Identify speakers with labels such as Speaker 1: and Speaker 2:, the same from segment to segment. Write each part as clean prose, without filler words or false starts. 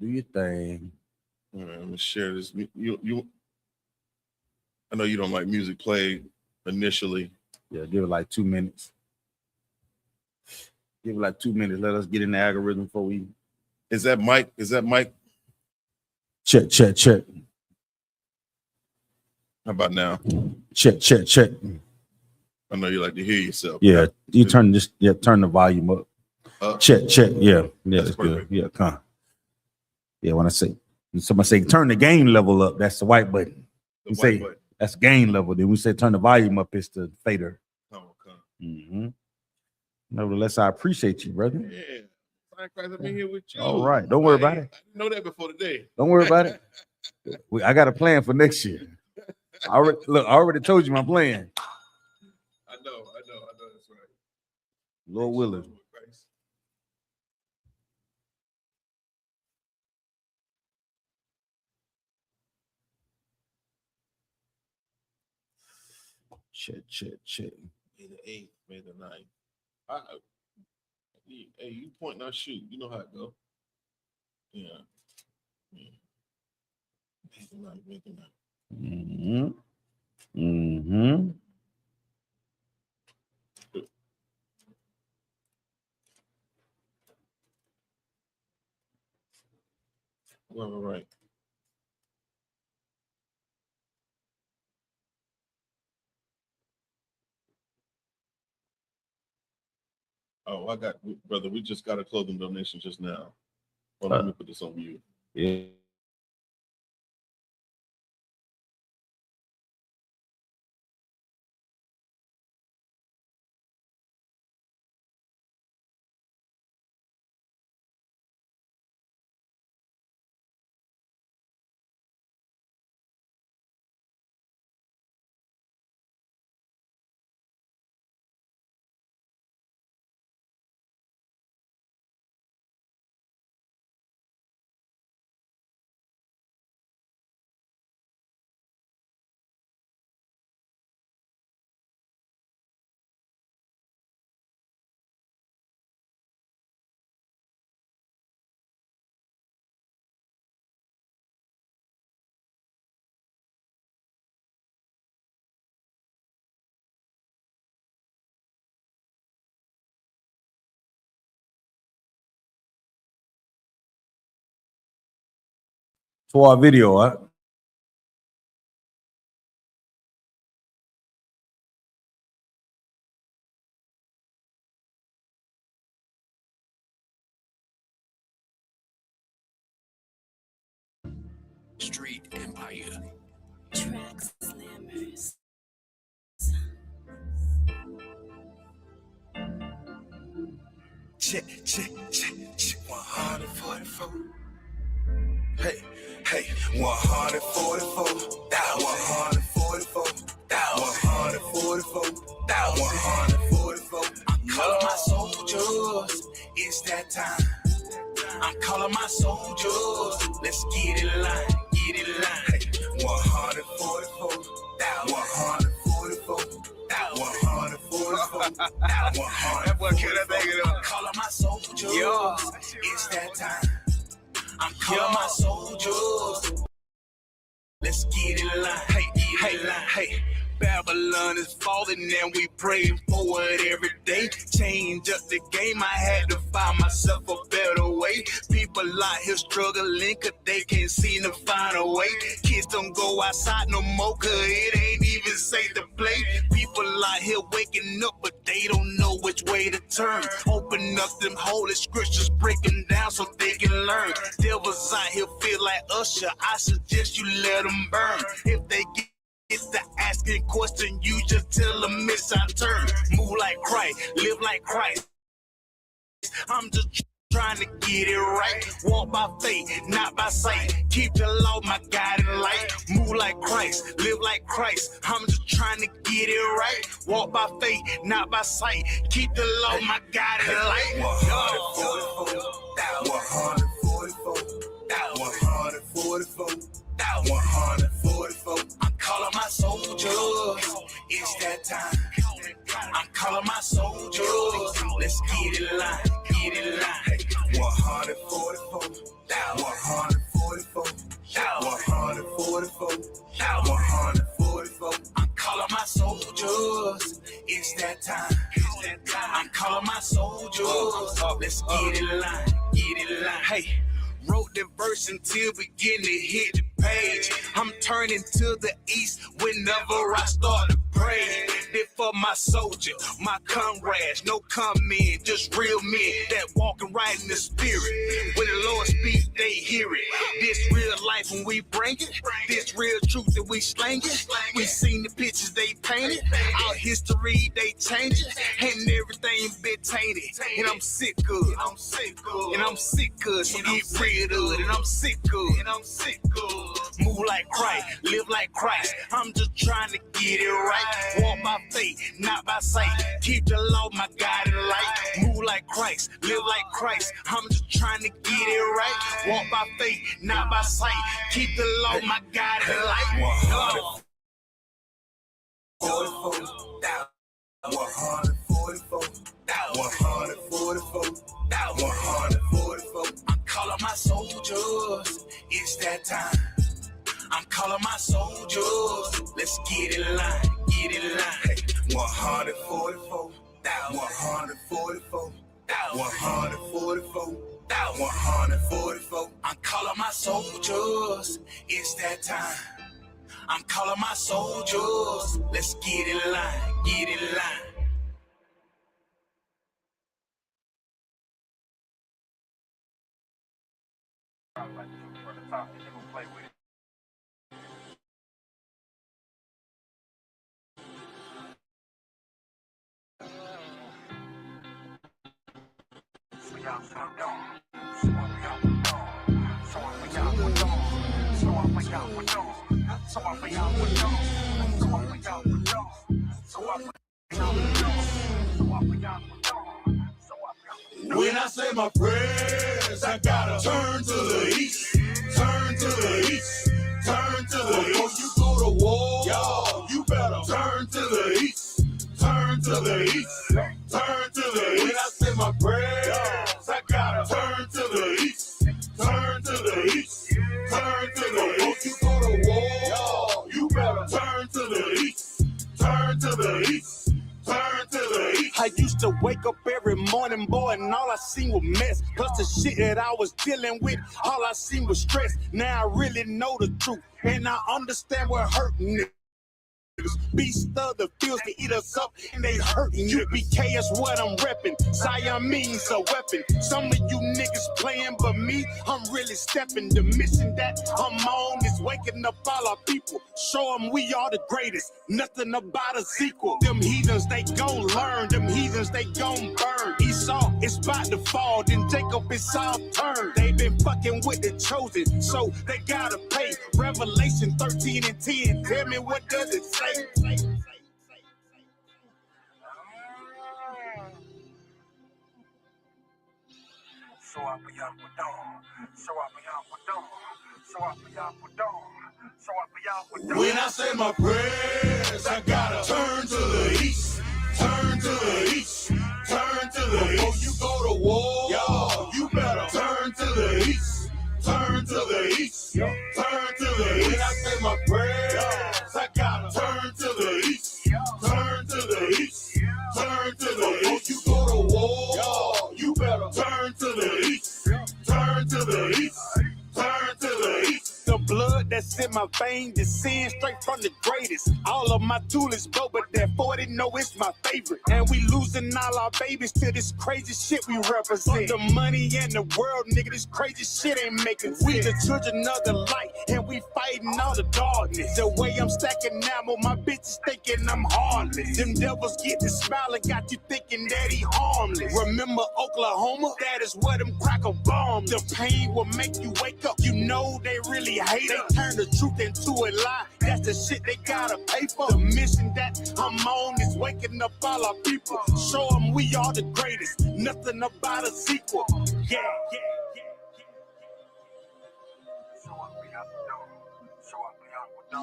Speaker 1: Do your thing.
Speaker 2: All right, I'm gonna share this. You. I know you don't like music played initially.
Speaker 1: Yeah, give it like 2 minutes. Give it like 2 minutes. Let us get in the algorithm before we.
Speaker 2: Is that Mike?
Speaker 1: Check.
Speaker 2: How about now?
Speaker 1: Check.
Speaker 2: I know you like to hear yourself.
Speaker 1: Yeah, you turn the volume up. Check. Yeah, that's good. Yeah, come. Yeah, when somebody say turn the gain level up, that's the white button. We say button. That's gain level. Then we say turn the volume up, it's the fader. Mm-hmm. Nevertheless, I appreciate you, brother.
Speaker 2: Yeah. I've been here with you.
Speaker 1: All right. Don't worry about it.
Speaker 2: I didn't know that before today.
Speaker 1: Don't worry about it. I got a plan for next year. I already told you my plan.
Speaker 2: I know. That's right.
Speaker 1: Lord willing. Check.
Speaker 2: May the 8th, May the 9th. Hey, you point, not shoot. You know how it go. Yeah. May the 9th.
Speaker 1: Mm-hmm.
Speaker 2: All right. Oh, brother, we just got a clothing donation just now. Well, let me put this on mute.
Speaker 1: Yeah. For our video, huh?
Speaker 3: Street Empire.
Speaker 4: Track slammers.
Speaker 3: Check. 144. Hey, 144. That 144. That 144. That 144. I'm calling my soldiers. It's that time. I'm calling my soldiers. Let's get it line. Hey, 144. That 144. That 144. That 144. I'm calling my soldiers. It's that time. I'm calling my soldiers. Let's get it line. Hey. Babylon is falling and we praying for it every day. Change up the game, I had to find myself a better way. People out here struggling cause they can't seem to find a way. Kids don't go outside no more cause it ain't even safe to play. People out here waking up but they don't know which way to turn. Open up them holy scriptures, break them down so they can learn. Devils out here feel like Usher, I suggest you let them burn. If they get the asking question, you just tell them it's our turn. Move like Christ, live like Christ. I'm just trying to get it right. Walk by faith, not by sight. Keep the law, my guiding light. Move like Christ, live like Christ. I'm just trying to get it right. Walk by faith, not by sight. Keep the law, my guiding light. 144. 144. I'm calling my soldiers. It's that time. I'm calling my soldiers. Let's get it line. 144. 144, 144, 144, 144. I'm calling my soldiers. It's that time. I'm calling my soldiers. Let's get in line. Get in line. Hey. Wrote the verse until begin to hit the page. I'm turning to the east whenever I start to pray. This for my soldier, my comrades, no comment, just real men that walking right in the spirit. When the Lord speaks, they hear it. This real life when we bring it, this real truth that we slang it. We seen the pictures they painted, our history they change it, and everything been tainted. And I'm sick of it, and I'm sick of it, so get rid of it, and I'm sick of it, Move like Christ, live like Christ, I'm just trying to get it right. Walk by faith, not by sight, keep the law, my guiding light. Move like Christ, live like Christ, I'm just trying to get it right. Walk by faith, not by sight, keep the law, my guiding light. 144, 144, 144. I'm calling my soldiers, it's that time. I'm calling my soldiers, let's get in line, get in line. 144, 144, 144, 144. I'm calling my soldiers, it's that time. I'm calling my soldiers, let's get in line, get in line. When I say my prayers, I gotta turn to the east, turn to the east, turn to the east. Before you go to war, y'all, you better turn to the east, turn to the east, turn to the east. When I say my prayers, I gotta turn to the east, turn to the east, turn to the east. Before you go to war, y'all, you better turn to the east, turn to the east. Turn to the east. I used to wake up every morning, boy, and all I seen was mess. Plus the shit that I was dealing with, all I seen was stress. Now I really know the truth, and I understand what hurting is. Beast of the fields to eat us up, and they hurting you. U.P.K is what I'm repping. Zion means a weapon. Some of you niggas playing, but me, I'm really stepping. The mission that I'm on is waking up all our people. Show them we are the greatest. Nothing about a sequel. Them heathens, they gon' learn. Them heathens, they gon' burn. Esau is about to fall, then Jacob is all turned. They been fucking with the chosen, so they gotta pay. Revelation 13 and 10. Tell me, what does it say? When I say my prayers, I gotta turn to the east, turn to the east, turn to the east. Before you go to war, y'all, you better turn to the east, turn to the east, turn to the east. When I say my prayers, I gotta turn to the east, turn to the east, turn to the east. Before you go to war, y'all, you better turn to the east, turn to the east, turn to the east. The blood that's in my veins is sin straight from the greatest. All of my toolies blow, but that 40 know it's my favorite. And we losing all our babies to this crazy shit we represent. For the money and the world, nigga, this crazy shit ain't making sense. We the children of the light, and we fighting all the darkness. The way I'm stacking ammo, my bitches thinking I'm harmless. Them devils get the smile and got you thinking that he harmless. Remember Oklahoma? That is where them cracker bombs. The pain will make you wake up. You know they really hate it. They turn the truth into a lie. That's the shit they gotta pay for. The mission that I'm on is waking up all our people. Show them we are the greatest. Nothing about a sequel. Yeah, yeah, yeah. When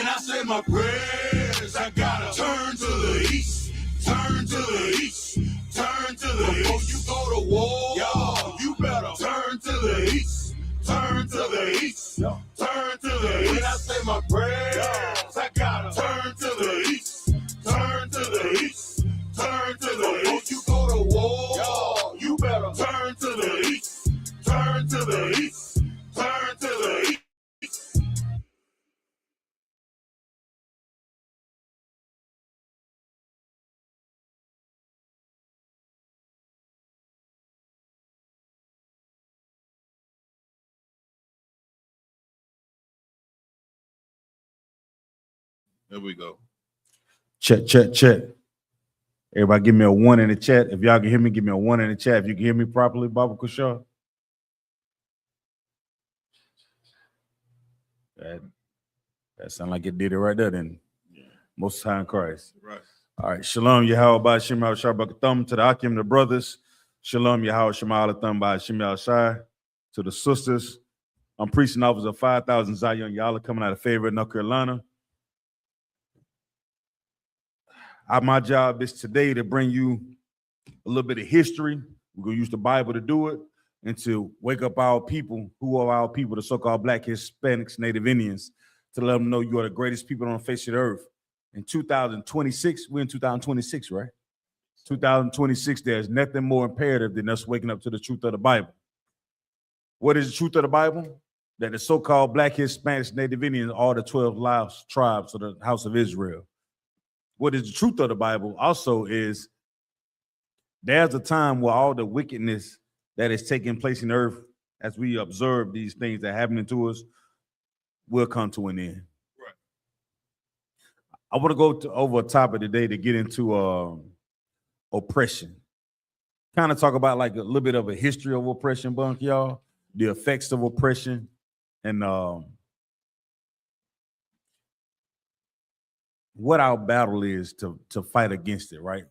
Speaker 3: I say my prayers, I gotta turn to the east, turn to the east, turn to the east. Before you go to war, y'all, you better turn to the east, turn to the east, turn to the east. When I say my prayers, I gotta turn to the east, turn to the east, turn to the east. Before you go to war, y'all, you better turn to the east, turn to the east, turn to the east.
Speaker 2: There we go.
Speaker 1: Check, check, check. Everybody give me a 1 in the chat. If y'all can hear me, give me a 1 in the chat. If you can hear me properly, Baba Kushar. That sound like it did it right there then.
Speaker 2: Yeah.
Speaker 1: Most high in Christ.
Speaker 2: Right.
Speaker 1: All right. Shalom, Yahweh, by Shem Al-Shabbat Thumb, to the Akim, the brothers. Shalom, Yahweh, Shema Al-Thumb, by Shem Al-Shai, to the sisters. I'm preaching officer of 5,000 Zion. Y'all are coming out of Fayetteville, North Carolina. My job is today to bring you a little bit of history. We're going to use the Bible to do it and to wake up our people, who are our people, the so-called Black, Hispanics, Native Indians, to let them know you are the greatest people on the face of the earth. In 2026, we're in 2026, right? 2026, there's nothing more imperative than us waking up to the truth of the Bible. What is the truth of the Bible? That the so-called Black, Hispanics, Native Indians are the 12 lost tribes of the house of Israel. What is the truth of the Bible also is there's a time where all the wickedness that is taking place in the earth, as we observe these things that are happening to us, will come to an end.
Speaker 2: Right.
Speaker 1: I want to go over a topic today to get into oppression. Kind of talk about like a little bit of a history of oppression, Bunk, y'all, the effects of oppression, and what our battle is to fight against it, right?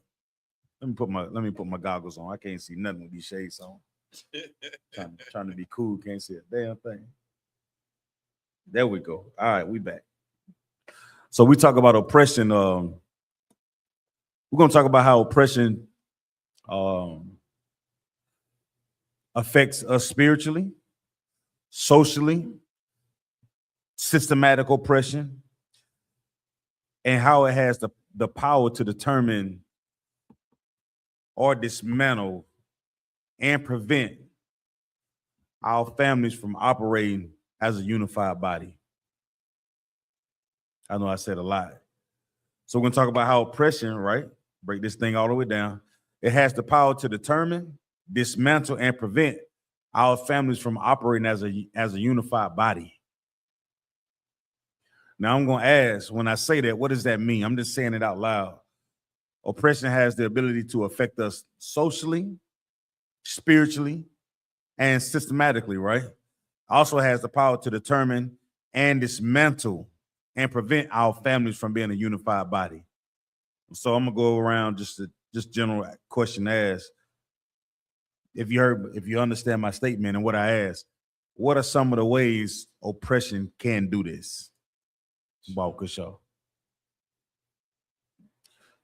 Speaker 1: Let me put my goggles on. I can't see nothing with these shades on. trying to be cool, can't see a damn thing. There we go. All right, we back. So we talk about oppression. We're gonna talk about how oppression affects us spiritually, socially, systematic oppression, and how it has the power to determine or dismantle and prevent our families from operating as a unified body. I know I said a lot. So we're going to talk about how oppression, right? Break this thing all the way down. It has the power to determine, dismantle, and prevent our families from operating as a unified body. Now, I'm going to ask, when I say that, what does that mean? I'm just saying it out loud. Oppression has the ability to affect us socially, spiritually, and systematically, right? Also has the power to determine and dismantle and prevent our families from being a unified body. So I'm going to go around just general question to ask. If you understand my statement and what I asked, what are some of the ways oppression can do this? Walker show.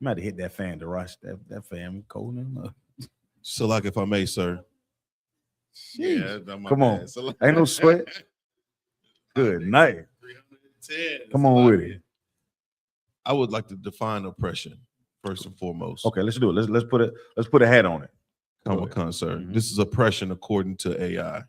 Speaker 1: I'm about to hit that fan to rush that fan cold enough.
Speaker 2: So, like, if I may, sir.
Speaker 1: Yeah, come on. Ain't no sweat. Good night.
Speaker 2: 310.
Speaker 1: Come on with it.
Speaker 2: I would like to define oppression first and foremost.
Speaker 1: Okay, let's do it. Let's put a hat on it.
Speaker 2: Come on, sir. Mm-hmm. This is oppression according to AI.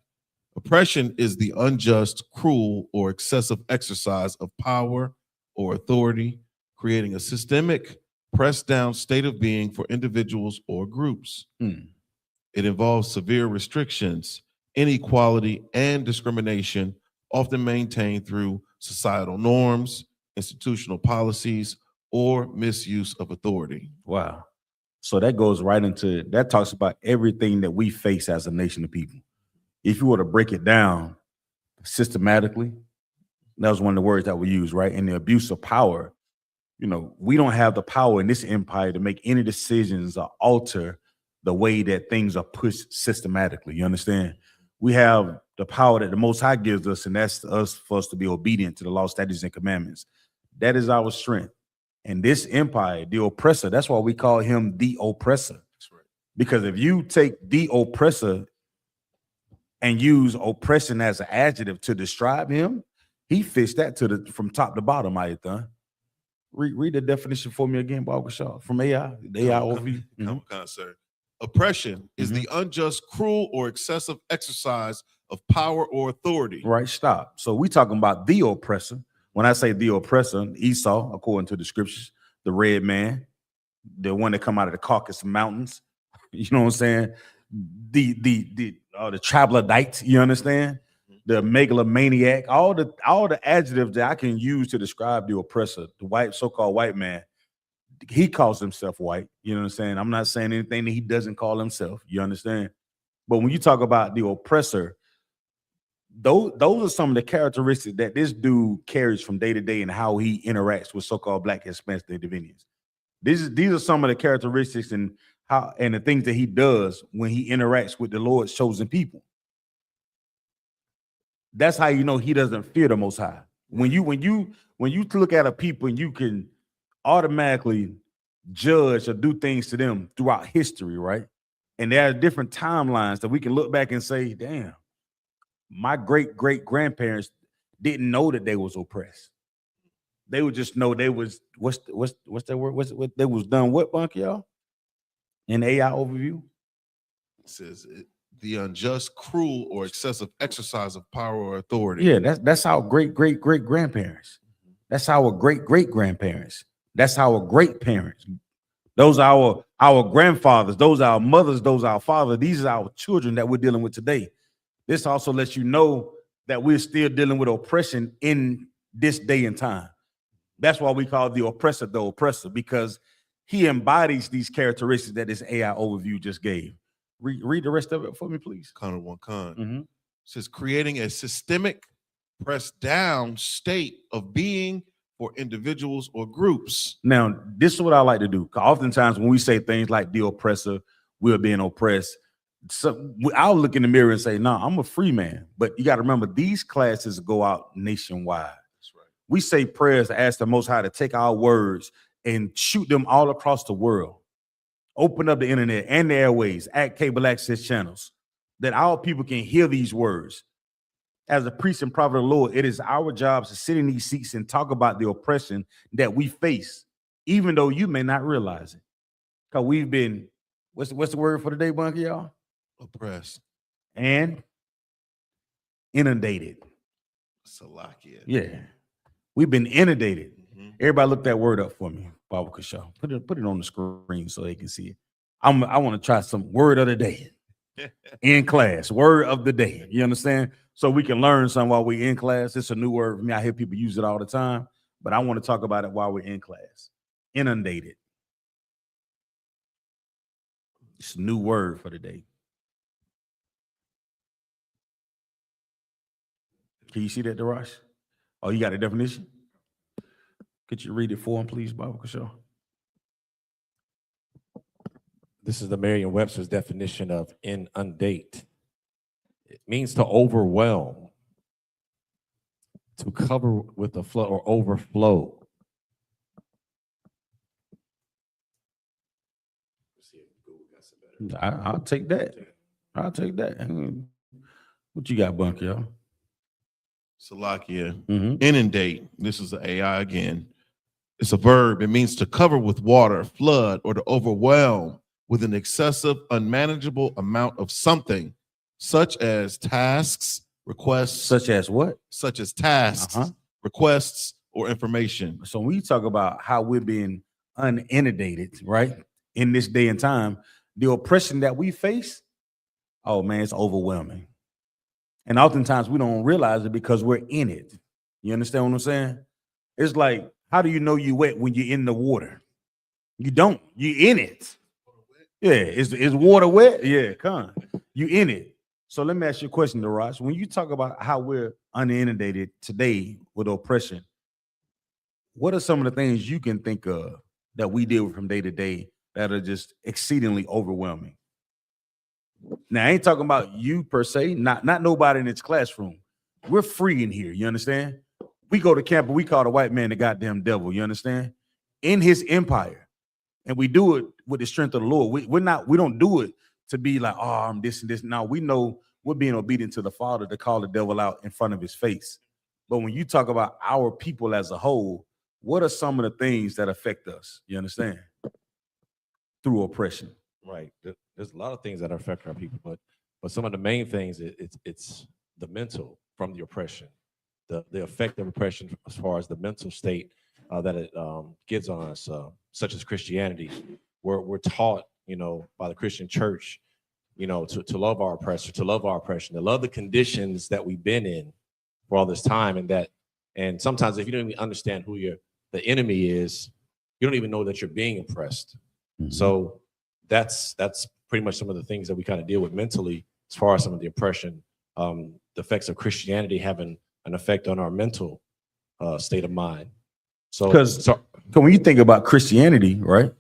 Speaker 2: Oppression is the unjust, cruel, or excessive exercise of power or authority, creating a systemic, pressed down state of being for individuals or groups. It involves severe restrictions, inequality, and discrimination, often maintained through societal norms, institutional policies, or misuse of authority.
Speaker 1: Wow. So that goes right into, that talks about everything that we face as a nation of people. If you were to break it down systematically, that was one of the words that we use, right? And the abuse of power, you know, we don't have the power in this empire to make any decisions or alter the way that things are pushed systematically. You understand? We have the power that the Most High gives us, and that's us for us to be obedient to the law, statutes, and commandments. That is our strength. And this empire, the oppressor, that's why we call him the oppressor.
Speaker 2: That's right.
Speaker 1: Because if you take the oppressor and use oppression as an adjective to describe him, he fits that from top to bottom. Read the definition for me again, Bob Shaw, from AI. The AI overview.
Speaker 2: Sir. Oppression is the unjust, cruel, or excessive exercise of power or authority.
Speaker 1: Right, stop. So we talking about the oppressor. When I say the oppressor, Esau, according to the scriptures, the red man, the one that come out of the Caucasus Mountains, you know what I'm saying? The troglodyte, you understand? The megalomaniac, all the adjectives that I can use to describe the oppressor, the so-called white man. He calls himself white. You know what I'm saying? I'm not saying anything that he doesn't call himself. You understand? But when you talk about the oppressor, those are some of the characteristics that this dude carries from day to day and how he interacts with so-called Black Hispanics and Divinians. These are some of the characteristics and the things that he does when he interacts with the Lord's chosen people. That's how you know he doesn't fear the Most High. When you look at a people and you can automatically judge or do things to them throughout history, right? And there are different timelines that we can look back and say, damn, my great-great-grandparents didn't know that they was oppressed. They would just know they was, what's that word? What they was done what, Bunk, y'all? In AI overview?
Speaker 2: It says the unjust, cruel, or excessive exercise of power or authority.
Speaker 1: Yeah, that's our great-great-great-grandparents. That's our great-great-grandparents. That's our great parents. Those are our grandfathers. Those are our mothers. Those are our fathers. These are our children that we're dealing with today. This also lets you know that we're still dealing with oppression in this day and time. That's why we call the oppressor, because he embodies these characteristics that this AI overview just gave. Read the rest of it for me, please.
Speaker 2: It says creating a systemic, pressed down state of being for individuals or groups.
Speaker 1: Now, this is what I like to do. Oftentimes when we say things like the oppressor, we're being oppressed. So I'll look in the mirror and say, no, I'm a free man. But you got to remember, these classes go out nationwide.
Speaker 2: That's right.
Speaker 1: We say prayers to ask the Most High to take our words and shoot them all across the world. Open up the internet and the airways at cable access channels that our people can hear these words. As a priest and prophet of the Lord, it is our job to sit in these seats and talk about the oppression that we face, even though you may not realize it. Because we've been, what's the word for today, Bunky, y'all?
Speaker 2: Oppressed.
Speaker 1: And inundated.
Speaker 2: Salakia.
Speaker 1: Yeah. We've been inundated. Everybody look that word up for me, Baba Kashaw. Put it on the screen so they can see it. I want to try some word of the day. In class, word of the day. You understand? So we can learn something while we're in class. It's a new word for me. I hear people use it all the time, but I want to talk about it while we're in class. Inundated. It's a new word for the day. Can you see that, Darash? Oh, you got a definition? Could you read it for him, please, Baba Kashaw?
Speaker 5: This is the Merriam-Webster's definition of inundate. It means to overwhelm, to cover with a flood or overflow.
Speaker 1: I'll take that. I'll take that. What you got, Bunky, y'all?
Speaker 2: Salakia. Inundate. This is the AI again. It's a verb. It means to cover with water, flood, or to overwhelm with an excessive, unmanageable amount of something, such as tasks, requests.
Speaker 1: Such as what?
Speaker 2: Such as tasks, requests, or information.
Speaker 1: So when you talk about how we're being uninundated, right, in this day and time, the oppression that we face, oh man, it's overwhelming. And oftentimes we don't realize it because we're in it. You understand what I'm saying? It's like, how do you know you wet when you're in the water? You don't. You're in it. Yeah, is water wet? Yeah, come on. You in it. So let me ask you a question, Daraj. When you talk about how we're uninundated today with oppression, what are some of the things you can think of that we deal with from day to day that are just exceedingly overwhelming? Now, I ain't talking about you per se, not nobody in its classroom. We're free in here, you understand? We go to camp and we call the white man the goddamn devil, you understand? In his empire. And we do it with the strength of the Lord. We don't do it to be like, oh, I'm this and this. Now we know we're being obedient to the Father to call the devil out in front of his face. But when you talk about our people as a whole, what are some of the things that affect us? You understand? Through oppression.
Speaker 5: Right. There's a lot of things that affect our people, but some of the main things it's the mental from the oppression, the effect of oppression as far as the mental state that it gives on us, such as Christianity. We're taught, by the Christian church, to love our oppressor, to love our oppression, to love the conditions that we've been in for all this time, and sometimes if you don't even understand who the enemy is, you don't even know that you're being oppressed. Mm-hmm. So that's pretty much some of the things that we kind of deal with mentally as far as some of the oppression, the effects of Christianity having an effect on our mental state of mind. So
Speaker 1: because when you think about Christianity, right?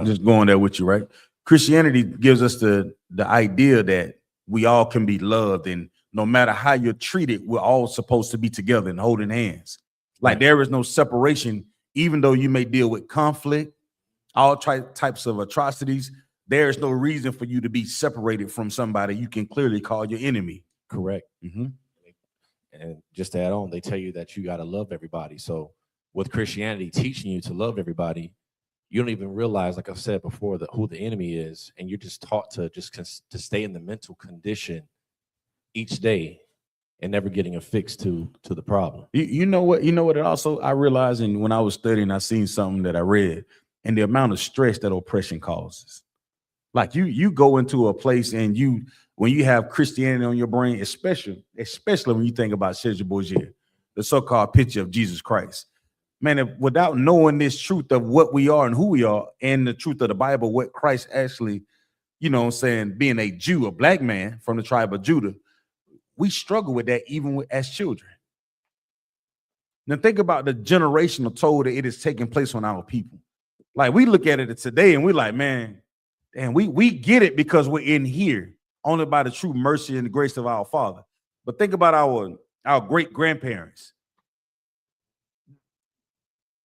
Speaker 5: Just
Speaker 1: going there with you, right? Christianity gives us the idea that we all can be loved, and no matter how you're treated, we're all supposed to be together and holding hands. Like there is no separation, even though you may deal with conflict, all types of atrocities. There is no reason for you to be separated from somebody you can clearly call your enemy.
Speaker 5: Correct.
Speaker 1: Mm-hmm.
Speaker 5: And just to add on, they tell you that you got to love everybody. So with Christianity teaching you to love everybody, you don't even realize, like I said before, who the enemy is, and you're just taught to to stay in the mental condition each day and never getting a fix to the problem.
Speaker 1: You know what it also I realized, and when I was studying, I seen something that I read, and the amount of stress that oppression causes. Like you go into a place and when you have Christianity on your brain, especially when you think about Cesar Borgia, the so-called picture of Jesus Christ. Man, without knowing this truth of what we are and who we are, and the truth of the Bible, what Christ actually, being a Jew, a black man from the tribe of Judah, we struggle with that even as children. Now think about the generational toll that it is taking place on our people. Like we look at it today and we're like, man, and we get it because we're in here only by the true mercy and the grace of our Father. But think about our great grandparents.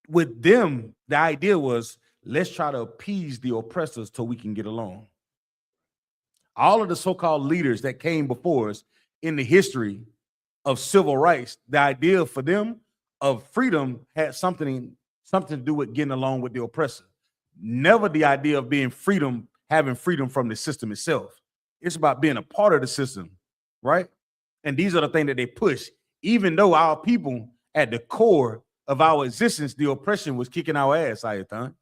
Speaker 1: With them, the idea was, let's try to appease the oppressors till we can get along. All of the so-called leaders that came before us in the history of civil rights, the idea for them of freedom had something to do with getting along with the oppressor. Never the idea of having freedom from the system itself. It's about being a part of the system, right? And these are the things that they push, even though our people at the core of our existence, the oppression was kicking our ass, Ayathan.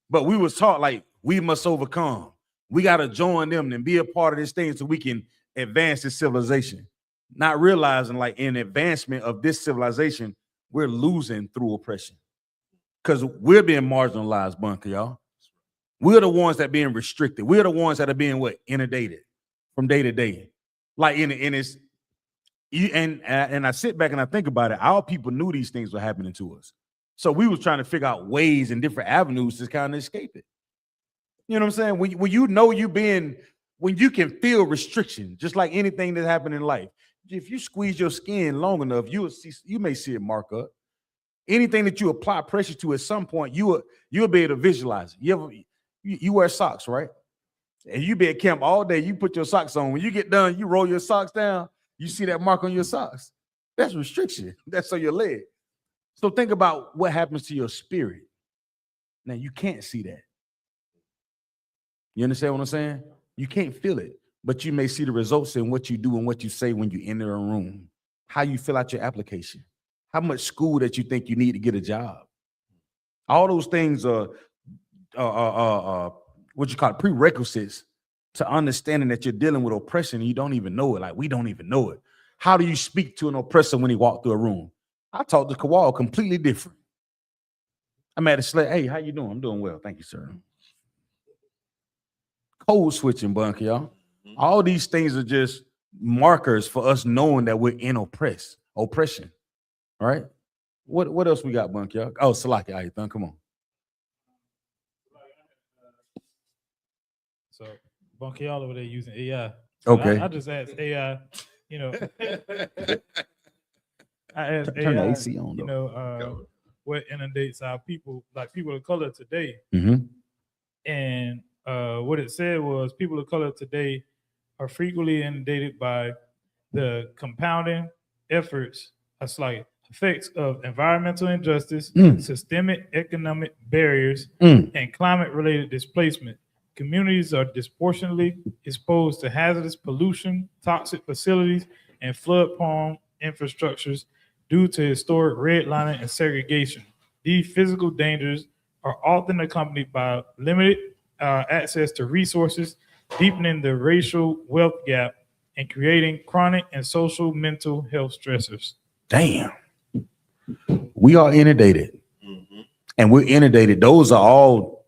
Speaker 1: But we was taught like we must overcome. We got to join them and be a part of this thing so we can advance this civilization. Not realizing like in advancement of this civilization, we're losing through oppression. Because we're being marginalized, bunker, y'all. We're the ones that are being restricted. We're the ones that are being inundated from day to day. Like and I sit back and I think about it. Our people knew these things were happening to us. So we was trying to figure out ways and different avenues to kind of escape it. You know what I'm saying? When you can feel restriction, just like anything that happened in life. If you squeeze your skin long enough, you may see it mark up. Anything that you apply pressure to at some point, you'll be able to visualize it. You wear socks, right? And you be at camp all day, you put your socks on. When you get done, you roll your socks down, you see that mark on your socks. That's restriction. That's on your leg. So think about what happens to your spirit. Now, you can't see that. You understand what I'm saying? You can't feel it, but you may see the results in what you do and what you say when you enter a room, how you fill out your application, how much school that you think you need to get a job. All those things are what you call it, prerequisites to understanding that you're dealing with oppression and you don't even know it. Like we don't even know it. How do you speak to an oppressor when he walked through a room? I talk to Kawal completely different. I'm at a sled. Hey, how you doing? I'm doing well. Thank you, sir. Code switching, bunker, y'all. All these things are just markers for us knowing that we're in oppression. All right. What else we got, bunker, y'all? Oh, Salaki, Ayathan, come on.
Speaker 6: So Bunky all over there using AI.
Speaker 1: Okay.
Speaker 6: I just asked AI, you know, I asked
Speaker 1: Turn the
Speaker 6: AI,
Speaker 1: AC on,
Speaker 6: you
Speaker 1: though.
Speaker 6: know, what inundates our people, like people of color today.
Speaker 1: Mm-hmm.
Speaker 6: And what it said was people of color today are frequently inundated by the compounding efforts, effects of environmental injustice, systemic economic barriers, and climate-related displacement. Communities are disproportionately exposed to hazardous pollution, toxic facilities, and flood-prone infrastructures due to historic redlining and segregation. These physical dangers are often accompanied by limited access to resources, deepening the racial wealth gap, and creating chronic and social mental health stressors.
Speaker 1: Damn. We are inundated. And we're inundated. Those are all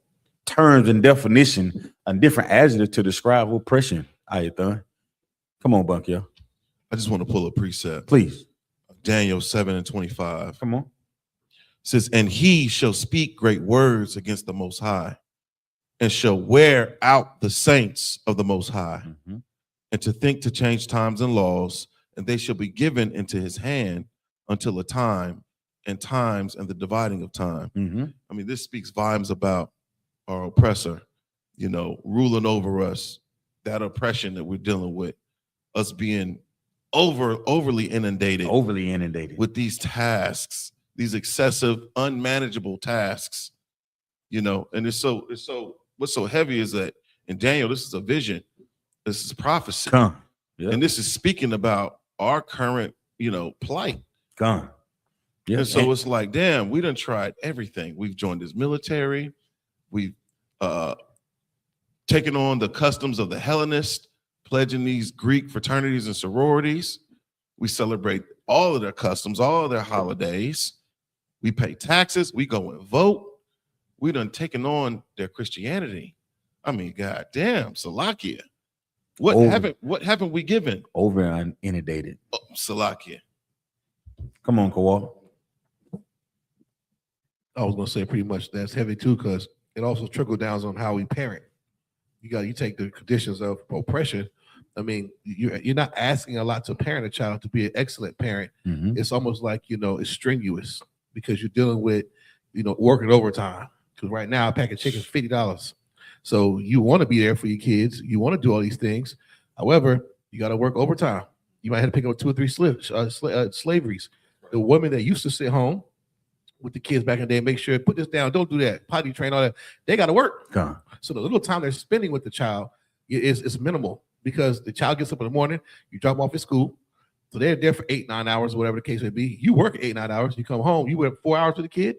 Speaker 1: terms and definition and different adjectives to describe oppression. Come on, Bunky.
Speaker 2: I just want to pull a precept.
Speaker 1: Please.
Speaker 2: Daniel 7:25.
Speaker 1: Come on.
Speaker 2: It says, and he shall speak great words against the Most High, and shall wear out the saints of the Most High, and to think to change times and laws, and they shall be given into his hand until a time and times and the dividing of time. I mean, this speaks volumes about our oppressor, you know, ruling over us, that oppression that we're dealing with, us being overly inundated with these tasks, these excessive, unmanageable tasks, you know. And it's so what's so heavy is that in Daniel, this is a vision, this is prophecy, and this is speaking about our current, you know, plight. And so it's like, damn, we done tried everything. We've joined this military, we've taken on the customs of the Hellenists, pledging these Greek fraternities and sororities. We celebrate all of their customs, all of their holidays. We pay taxes. We go and vote. We done taken on their Christianity. I mean, God damn, Salakia. What haven't we given?
Speaker 1: Over and inundated.
Speaker 2: Oh, Salakia.
Speaker 1: Come on, Kawal.
Speaker 7: I was gonna say pretty much that's heavy too, because it also trickles down on how we parent. You take the conditions of oppression. I mean, you're not asking a lot to parent a child to be an excellent parent. It's almost like, you know, it's strenuous because you're dealing with, you know, working overtime. Because right now a pack of chicken is $50. So you want to be there for your kids. You want to do all these things. However, you got to work overtime. You might have to pick up 2 or 3 slaveries. The women that used to sit home with the kids back in the day, make sure, put this down, don't do that, potty train, all that, they got to work. So the little time they're spending with the child is minimal, because the child gets up in the morning, you drop them off at school, so they're there for 8-9 hours, whatever the case may be. You work 8-9 hours, you come home, you work 4 hours with the kid,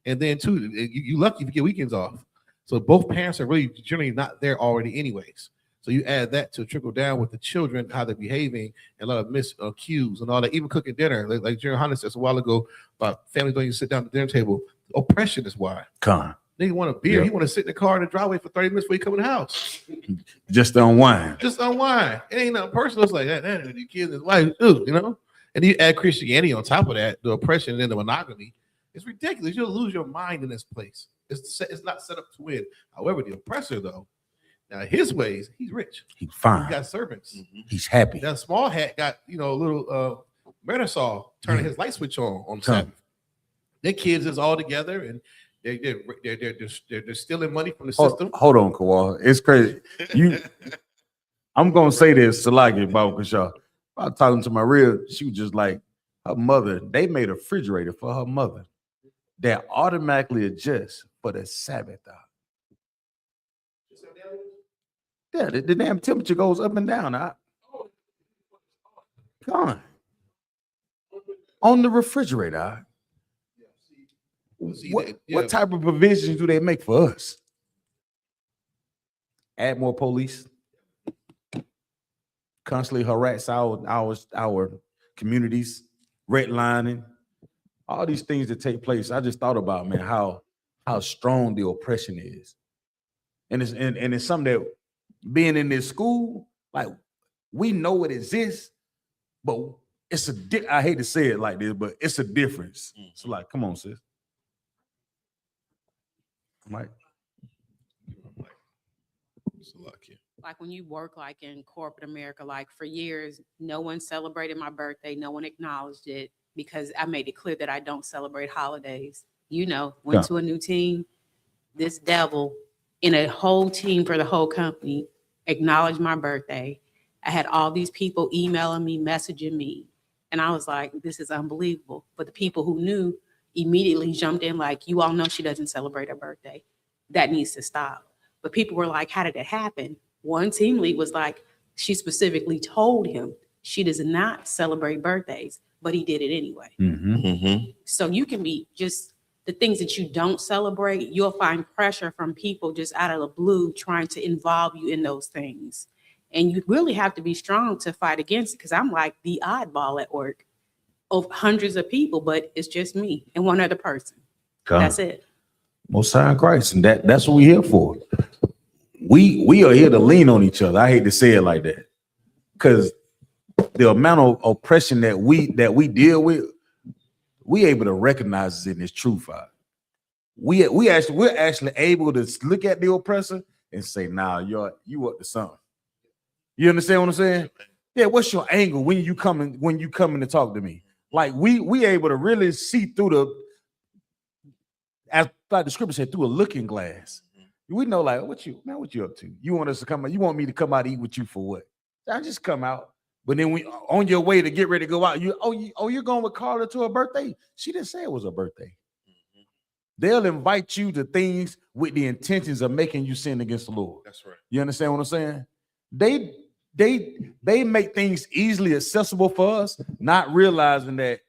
Speaker 7: and then you lucky if you get weekends off. So both parents are really generally not there already anyways. So you add that to trickle down with the children, how they're behaving, and a lot of miscues and all that, even cooking dinner. Like YAHANNA said a while ago about families don't even sit down at the dinner table. Oppression is why. They want a beer. He want to sit in the car in the driveway for 30 minutes before he come in the house.
Speaker 1: Just unwind.
Speaker 7: Just unwind. It ain't nothing personal. It's like that. The kids and his wife, you know? And you add Christianity on top of that, the oppression and then the monogamy. It's ridiculous. You'll lose your mind in this place. It's not set up to win. However, the oppressor, though, now his ways, he's rich.
Speaker 1: He's fine.
Speaker 7: He got servants.
Speaker 1: He's happy.
Speaker 7: That small hat got, you know, a little Marisol turning his light switch on Sabbath. Their kids is all together, and they're stealing money from the system.
Speaker 1: Hold on, Kawal. It's crazy. I'm gonna say this, Salaki about Kashaw. I was talking to my real, she was just like, her mother, they made a refrigerator for her mother that automatically adjusts for the Sabbath. Yeah, the damn temperature goes up and down. On the refrigerator. What type of provisions do they make for us? Add more police. Constantly harass our communities, redlining, all these things that take place. I just thought about, man, how strong the oppression is, and it's something that being in this school, like we know it exists, but it's I hate to say it like this, but it's a difference. So like, come on, sis. Mike.
Speaker 8: Like when you work like in corporate America, like for years, no one celebrated my birthday. No one acknowledged it because I made it clear that I don't celebrate holidays. You know, went to a new team. This devil in a whole team for the whole company acknowledged my birthday. I had all these people emailing me, messaging me. And I was like, this is unbelievable. But the people who knew immediately jumped in like, you all know she doesn't celebrate her birthday. That needs to stop. But people were like, how did it happen? One team lead was like, she specifically told him she does not celebrate birthdays, but he did it anyway. So you can be just the things that you don't celebrate, you'll find pressure from people just out of the blue trying to involve you in those things. And you really have to be strong to fight against it because I'm like the oddball at work of hundreds of people, but it's just me and one other person. That's it.
Speaker 1: Most High Christ, and that's what we're here for. We are here to lean on each other. I hate to say it like that, because the amount of oppression that we deal with, we able to recognize it in this truth. We're actually able to look at the oppressor and say, "Nah, you up to something." You understand what I'm saying? Yeah. What's your angle when you coming to talk to me? Like we able to really see through as like the scripture said, through a looking glass. We know, like, what you up to? You want us to come out? You want me to come out and eat with you for what? I just come out. But then we on your way to get ready to go out. You're going with Carla to her birthday? She didn't say it was her birthday. They'll invite you to things with the intentions of making you sin against the Lord.
Speaker 2: That's right.
Speaker 1: You understand what I'm saying? They make things easily accessible for us, not realizing that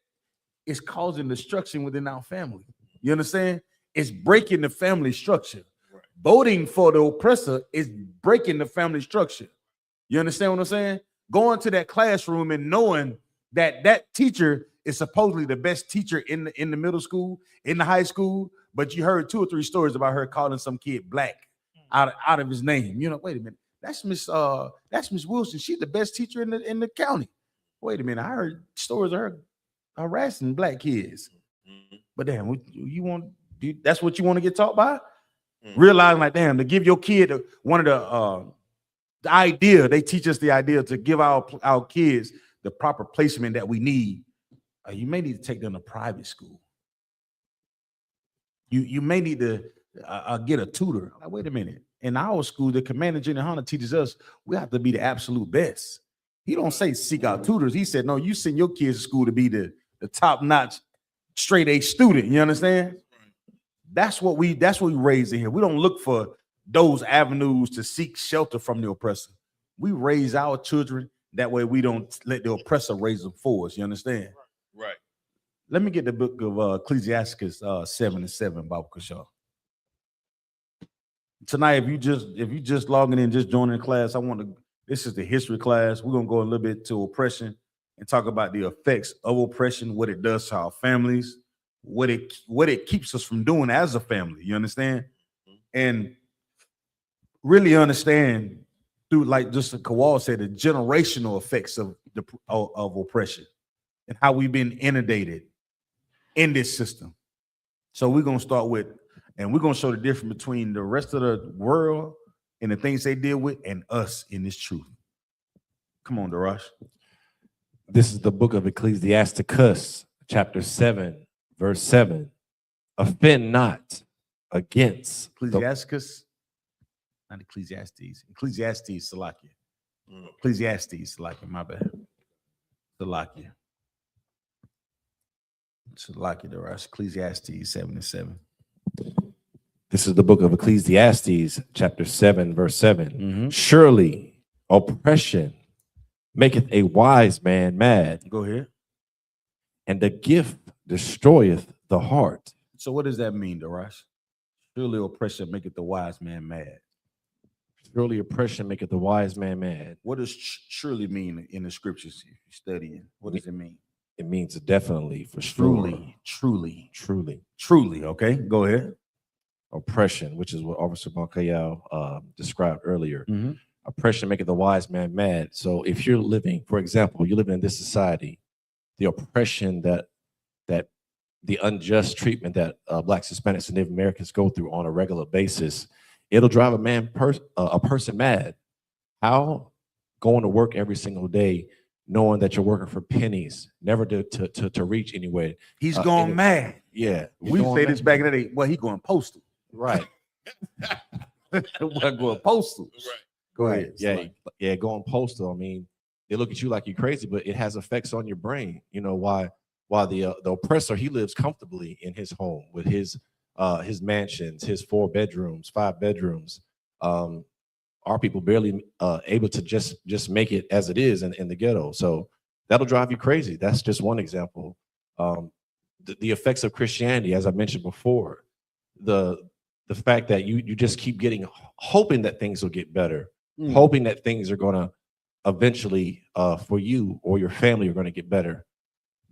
Speaker 1: it's causing destruction within our family. You understand? It's breaking the family structure. Right. Voting for the oppressor is breaking the family structure. You understand what I'm saying? Going to that classroom and knowing that teacher is supposedly the best teacher in the middle school, in the high school, but you heard 2 or 3 stories about her calling some kid black out of his name. You know, wait a minute, that's Miss Wilson. She's the best teacher in the county. Wait a minute, I heard stories of her harassing black kids. But damn, that's what you want to get taught by? Realizing, like, damn, to give your kid one of the idea, they teach us the idea to give our kids the proper placement that we need. You may need to take them to private school. You may need to get a tutor. Like, wait a minute. In our school, the commander General YAHANNA teaches us we have to be the absolute best. He don't say seek out tutors. He said, no, you send your kids to school to be the top-notch straight A student. You understand? That's what we raise in here. We don't look for those avenues to seek shelter from the oppressor. We raise our children that way. We don't let the oppressor raise them for us. You understand?
Speaker 2: Right.
Speaker 1: Let me get the book of Ecclesiastes 7:7, Baba Kashaw. Tonight, if you just logging in, just joining the class, this is the history class. We're gonna go a little bit to oppression and talk about the effects of oppression, what it does to our families, what it keeps us from doing as a family. You understand? And really understand through, like just Kawal said, the generational effects of oppression and how we've been inundated in this system. So we're gonna start with, and we're gonna show the difference between the rest of the world and the things they deal with and us in this truth. Come on, Darash.
Speaker 5: This is the book of Ecclesiasticus, chapter 7, verse 7. Offend not against
Speaker 1: Ecclesiasticus, not Ecclesiastes. Ecclesiastes, Salakia. Ecclesiastes, Salakia, my bad. Salakia. Salakia, Darash. Ecclesiastes 7:7.
Speaker 5: This is the book of Ecclesiastes, chapter 7, verse 7. Surely oppression maketh a wise man mad.
Speaker 1: Go ahead.
Speaker 5: And the gift destroyeth the heart.
Speaker 1: So what does that mean, Darash? Surely oppression maketh the wise man mad.
Speaker 5: Surely oppression maketh the wise man mad.
Speaker 1: What does surely mean in the scriptures if you're studying? What does it mean?
Speaker 5: It means definitely, for sure.
Speaker 1: Truly. Okay, go ahead.
Speaker 5: Oppression, which is what Officer Bakayao described earlier. Oppression maketh the wise man mad. So if you're living, for example, you're living in this society, the oppression that the unjust treatment that Blacks, Hispanics, and Native Americans go through on a regular basis It'll drive a person mad. How? Going to work every single day, knowing that you're working for pennies, never to reach anywhere.
Speaker 1: He's going mad.
Speaker 5: Yeah.
Speaker 1: We say this back in the day. Well, he going postal.
Speaker 5: Right.
Speaker 1: Well, going postal.
Speaker 2: Right.
Speaker 1: Go
Speaker 5: Right.
Speaker 1: ahead.
Speaker 5: Yeah.
Speaker 1: Slide.
Speaker 5: Yeah. Going postal. I mean, they look at you like you're crazy, but it has effects on your brain. You know, while the oppressor, he lives comfortably in his home with his mansions, his 4 bedrooms, 5 bedrooms. Our people barely able to just make it as it is in the ghetto. So that'll drive you crazy. That's just one example. The effects of Christianity, as I mentioned before, the fact that you just keep hoping that things will get better, hoping that things are gonna eventually for you or your family are gonna get better,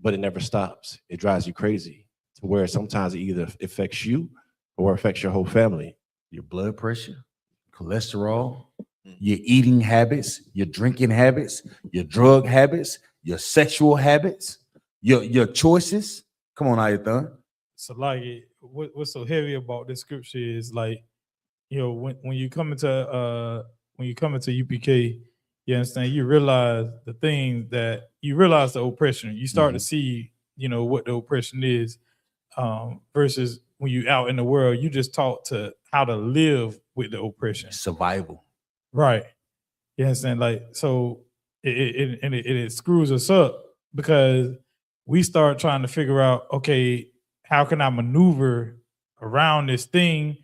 Speaker 5: but it never stops. It drives you crazy to where sometimes it either affects you or affects your whole family.
Speaker 1: Your blood pressure, cholesterol, your eating habits, your drinking habits, your drug habits, your sexual habits, your choices. Come on, Ayathan.
Speaker 6: So like what's so heavy about this scripture is like, you know, when you come into UPK, you understand, you realize the oppression. You start to see, you know, what the oppression is, versus when you out in the world, you just taught to how to live with the oppression.
Speaker 1: Survival.
Speaker 6: Right. You understand? Like, so it screws us up because we start trying to figure out, okay, how can I maneuver around this thing?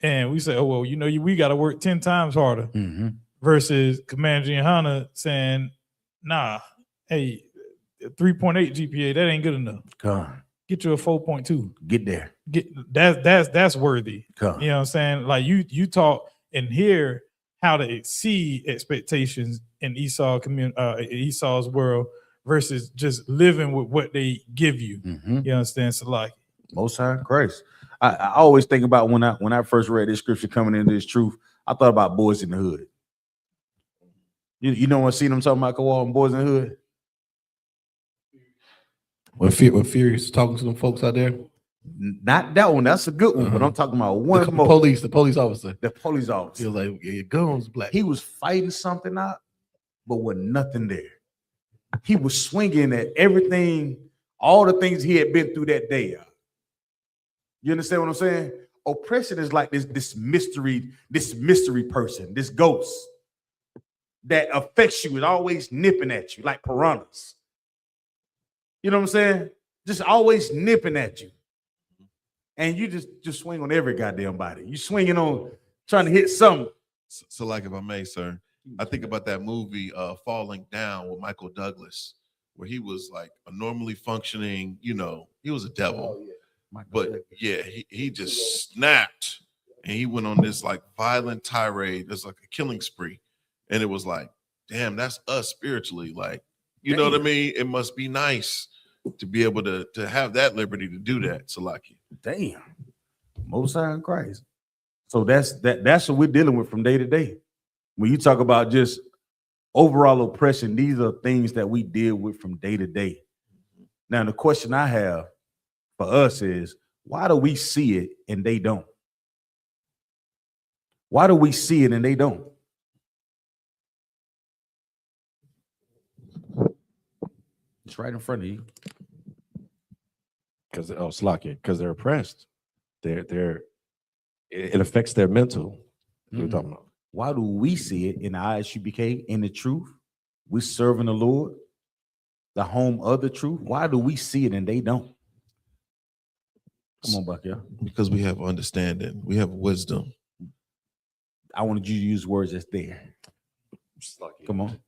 Speaker 6: And we say, oh, well, you know, we got to work 10 times harder versus Commander YAHANNA saying, nah, hey, 3.8 GPA, that ain't good enough.
Speaker 1: Come.
Speaker 6: Get you a 4.2.
Speaker 1: Get there.
Speaker 6: That's worthy.
Speaker 1: Come.
Speaker 6: You know what I'm saying? Like you talk and hear how to exceed expectations in Esau's world versus just living with what they give you. You understand? So like
Speaker 1: Most High Christ. I always think about when I first read this scripture coming into this truth, I thought about Boys in the Hood. You know what scene I'm talking about, Kawal, and Boys in the Hood?
Speaker 7: When Furious is talking to them folks out there.
Speaker 1: Not that one. That's a good one. But I'm talking about one
Speaker 7: The
Speaker 1: more.
Speaker 7: police officer.
Speaker 1: The police officer.
Speaker 7: He was like, yeah, your gun's black.
Speaker 1: He was fighting something out, but with nothing there. He was swinging at everything, all the things he had been through that day. You understand what I'm saying? Oppression is like this mystery person, this ghost that affects you, is always nipping at you like piranhas. You know what I'm saying? Just always nipping at you. And you just swing on every goddamn body. You swinging on trying to hit something.
Speaker 2: So like, if I may, sir, I think about that movie Falling Down with Michael Douglas, where he was like a normally functioning, you know, he was a devil.
Speaker 1: Oh, yeah.
Speaker 2: But yeah, he just snapped and he went on this like violent tirade. It's like a killing spree. And it was like, damn, that's us spiritually. Like, you know what I mean? It must be nice to be able to have that liberty to do that. Salaki.
Speaker 1: Damn. Most High in Christ. So that's what we're dealing with from day to day. When you talk about just overall oppression, these are things that we deal with from day to day. Now, the question I have for us is, why do we see it and they don't? Why do we see it and they don't? It's right in front of you.
Speaker 5: Because they're oppressed. It affects their mental. We're talking about.
Speaker 1: Why do we see it in the I.S.U.P.K, in the truth? We're serving the Lord, the home of the truth. Why do we see it and they don't? Come on, Buck, yeah.
Speaker 2: Because we have understanding, we have wisdom.
Speaker 1: I wanted you to use words that's there. Come on.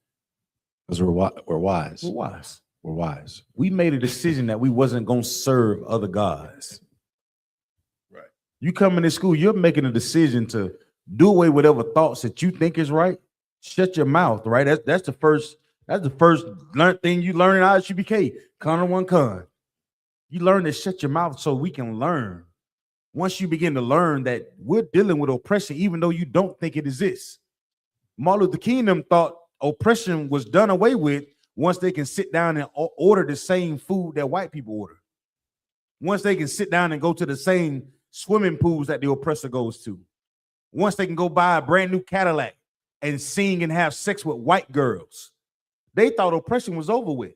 Speaker 5: Because we're wise.
Speaker 1: We're wise.
Speaker 5: We're wise.
Speaker 1: We made a decision that we wasn't going to serve other gods.
Speaker 2: Right.
Speaker 1: You come into school, you're making a decision to do away with whatever thoughts that you think is right. Shut your mouth, right? That's the first thing you learn in I.S.U.P.K. Con one con. You learn to shut your mouth so we can learn. Once you begin to learn that we're dealing with oppression, even though you don't think it exists. Martin Luther King thought oppression was done away with once they can sit down and order the same food that white people order. Once they can sit down and go to the same swimming pools that the oppressor goes to. once they can go buy a brand new Cadillac and sing and have sex with white girls. They thought oppression was over with.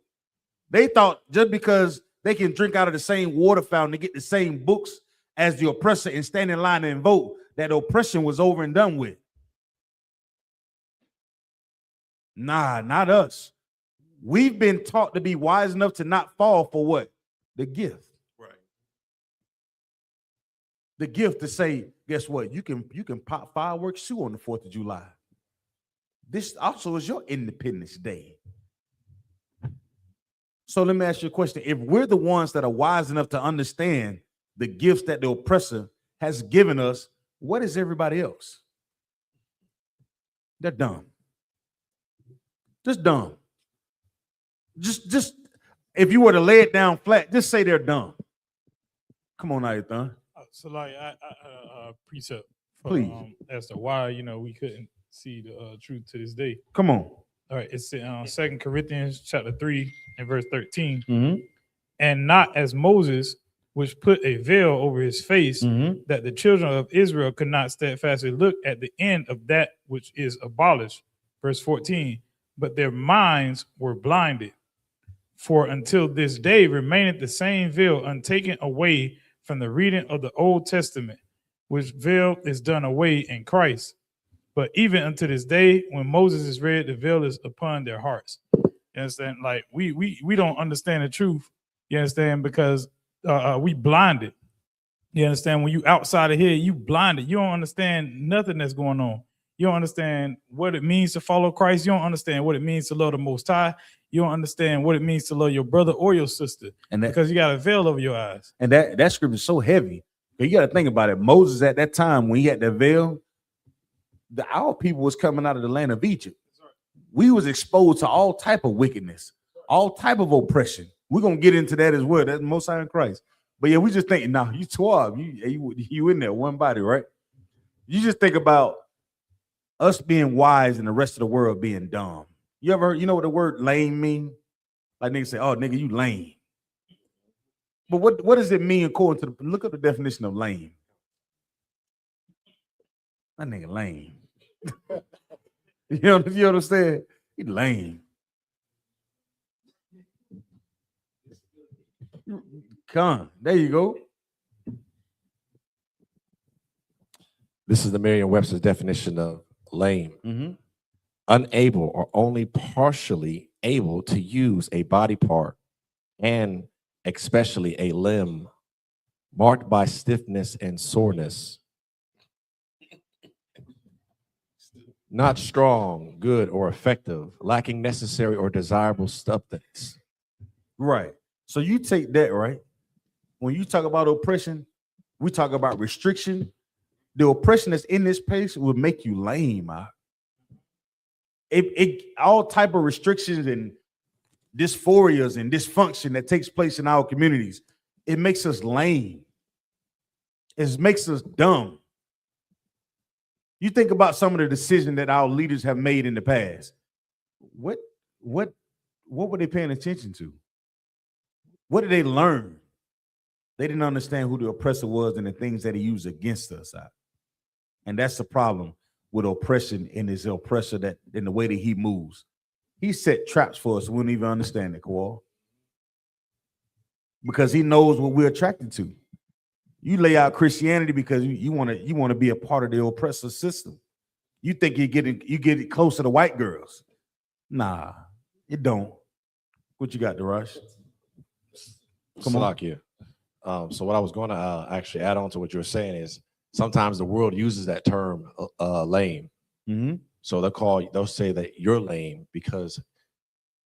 Speaker 1: They thought just because they can drink out of the same water fountain and get the same books as the oppressor and stand in line and vote, that oppression was over and done with. Nah, not us. We've been taught to be wise enough to not fall for what? The gift.
Speaker 2: Right.
Speaker 1: The gift to say, guess what? You can pop fireworks too on the 4th of July. This also is your Independence Day. So let me ask you a question. If we're the ones that are wise enough to understand the gifts that the oppressor has given us, what is everybody else? They're dumb. Just dumb. Just if you were to lay it down flat, just say they're dumb. Come on, Nathan.
Speaker 6: So like precept for,
Speaker 1: Please.
Speaker 6: As to why we couldn't see the truth to this day.
Speaker 1: Come on.
Speaker 6: All right, it's in 2 Corinthians chapter 3 and verse 13.
Speaker 1: Mm-hmm.
Speaker 6: And not as Moses, which put a veil over his face, that the children of Israel could not steadfastly look at the end of that which is abolished. Verse 14. But their minds were blinded. For until this day remaineth the same veil untaken away from the reading of the Old Testament, which veil is done away in Christ. But even unto this day, when Moses is read, the veil is upon their hearts. You understand? Like we don't understand the truth. You understand? Because we blinded. You understand? When you outside of here, you blinded. You don't understand nothing that's going on. You don't understand what it means to follow Christ. You don't understand what it means to love the Most High. You don't understand what it means to love your brother or your sister, and because you got a veil over your eyes.
Speaker 1: And that scripture is so heavy. You got to think about it. Moses at that time, when he had the veil, our people was coming out of the land of Egypt. We was exposed to all type of wickedness, all type of oppression. We're gonna get into that as well. That's Most High in Christ. But yeah, we just thinking, nah, you 12, you in there, one body, right? You just think about us being wise and the rest of the world being dumb. You ever heard, what the word lame mean? Like niggas say, oh, nigga, you lame. But what does it mean according to look up the definition of lame? That nigga lame. You understand? He lame. Come on, there you go.
Speaker 5: This is the Merriam-Webster's definition of lame. Unable or only partially able to use a body part, and especially a limb, marked by stiffness and soreness. Not strong, good, or effective, lacking necessary or desirable substance.
Speaker 1: Right. So you take that, right? When you talk about oppression, we talk about restriction. The oppression that's in this place will make you lame. It all type of restrictions and dysphorias and dysfunction that takes place in our communities, it makes us lame. It makes us dumb. You think about some of the decisions that our leaders have made in the past. What were they paying attention to? What did they learn? They didn't understand who the oppressor was and the things that he used against us. And that's the problem with oppression and his oppressor, that in the way that he moves. He set traps for us. We don't even understand it, Kowal. Because he knows what we're attracted to. You lay out Christianity because you want to be a part of the oppressor system. You think you get it closer to white girls. Nah, it don't. What you got, Darash?
Speaker 5: Come on. So what I was going to actually add on to what you were saying is sometimes the world uses that term lame. So they'll say that you're lame because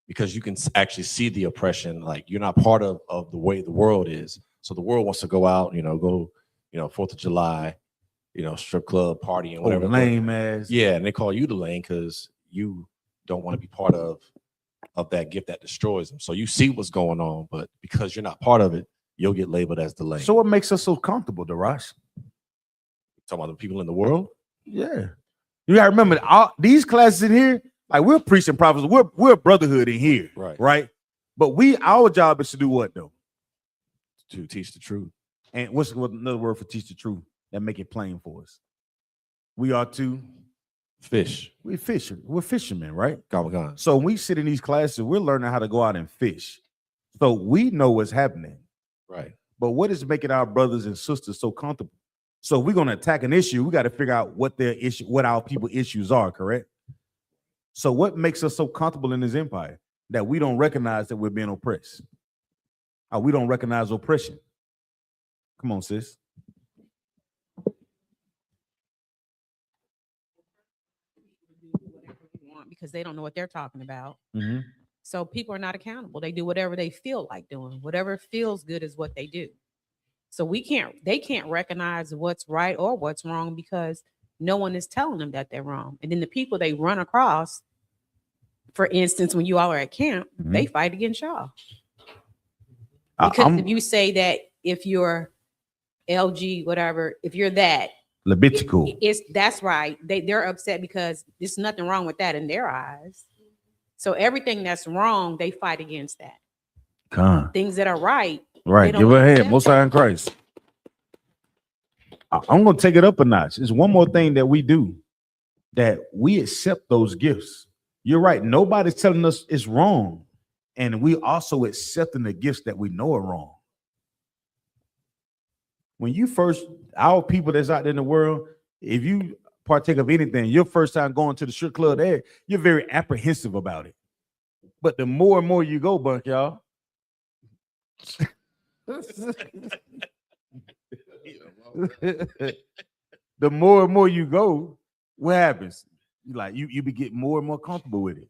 Speaker 5: you can actually see the oppression, like you're not part of the way the world is. So the world wants to go out, go 4th of July, strip club, party and whatever.
Speaker 1: Lame ass.
Speaker 5: Yeah, and they call you the lame because you don't want to be part of that gift that destroys them. So you see what's going on, but because you're not part of it, you'll get labeled as the lame.
Speaker 1: So what makes us so comfortable, Darash?
Speaker 5: Talking about the people in the world?
Speaker 1: Yeah. You gotta remember these classes in here, like we're preaching prophets, we're a brotherhood in here, right? But our job is to do what though?
Speaker 5: To teach the truth.
Speaker 1: And what's another word for teach the truth that make it plain for us? we are to
Speaker 5: Fish.
Speaker 1: we're fishermen, right?
Speaker 5: Gone.
Speaker 1: So when we sit in these classes, we're learning how to go out and fish. So we know what's happening.
Speaker 5: Right.
Speaker 1: But what is making our brothers and sisters so comfortable? So if we're going to attack an issue, we got to figure out what their issue, what our people issues are, correct? So what makes us so comfortable in this empire that we don't recognize that we're being oppressed? Or we don't recognize oppression? Come on, sis.
Speaker 8: Because they don't know what they're talking about.
Speaker 1: Mm-hmm.
Speaker 8: So people are not accountable. They do whatever they feel like doing. Whatever feels good is what they do. So they can't recognize what's right or what's wrong because no one is telling them that they're wrong. And then the people they run across, for instance, when you all are at camp, they fight against y'all. Because if you say that if you're LG, whatever, if you're that,
Speaker 1: Levitical.
Speaker 8: That's right. They're upset because there's nothing wrong with that in their eyes. So everything that's wrong, they fight against that. Things that are right.
Speaker 1: Right. Give her a hand. Most High in Christ. I'm going to take it up a notch. There's one more thing that we do, that we accept those gifts. You're right. Nobody's telling us it's wrong. And we also accepting the gifts that we know are wrong. When you first, our people that's out there in the world, if you partake of anything, your first time going to the strip club there, you're very apprehensive about it. But the more and more you go, Bunk, y'all, the more and more you go, what happens? You be getting more and more comfortable with it.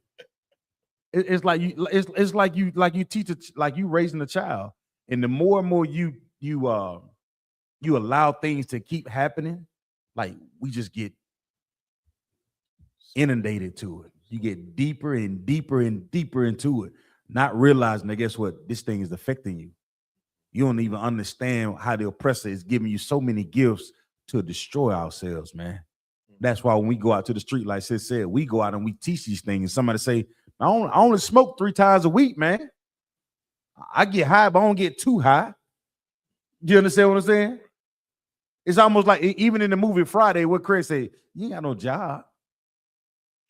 Speaker 1: It's like you teach it, like you raising a child, and the more and more you allow things to keep happening, like we just get inundated to it. You get deeper and deeper and deeper into it, not realizing that guess what? This thing is affecting you. You don't even understand how the oppressor is giving you so many gifts to destroy ourselves, man. That's why when we go out to the street, like Sis said, we go out and we teach these things. And somebody say, I only smoke 3 times a week, man. I get high, but I don't get too high. Do you understand what I'm saying? It's almost like even in the movie Friday, what Chris said, you ain't got no job.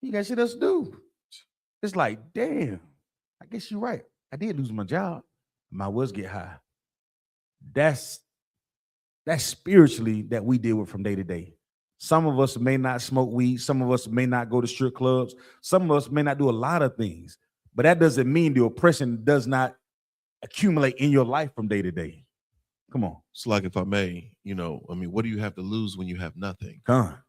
Speaker 1: You got shit else to do. It's like, damn, I guess you're right. I did lose my job. My was get high. That's spiritually that we deal with from day to day. Some of us may not smoke weed. Some of us may not go to strip clubs. Some of us may not do a lot of things. But that doesn't mean the oppression does not accumulate in your life from day to day. Come on.
Speaker 2: It's like, if I may, what do you have to lose when you have nothing?
Speaker 1: Come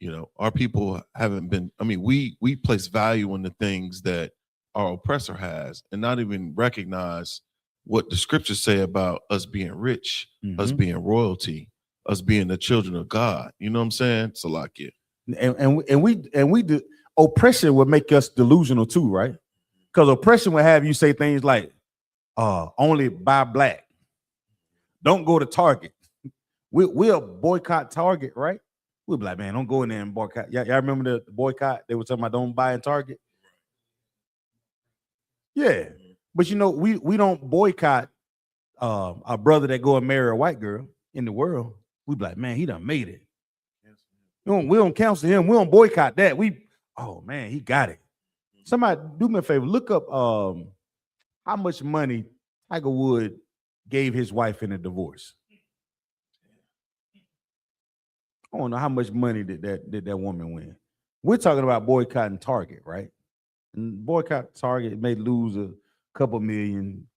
Speaker 1: on.
Speaker 2: Our people haven't been, we place value on the things that our oppressor has and not even recognize what the scriptures say about us being rich, us being royalty, us being the children of God. You know what I'm saying? So like it.
Speaker 1: And we do. Oppression would make us delusional too, right? Because oppression would have you say things like, only buy black. Don't go to Target. We'll boycott Target, right? We'll be like, man, don't go in there and boycott. Y'all remember the boycott? They were talking about don't buy in Target. Yeah. But we don't boycott a brother that go and marry a white girl in the world. We be like, man, he done made it. We don't counsel him. We don't boycott that. Oh man, he got it. Somebody do me a favor. Look up how much money Tiger Woods gave his wife in a divorce. I don't know how much money did that woman win. We're talking about boycotting Target, right? And boycott Target may lose a couple million,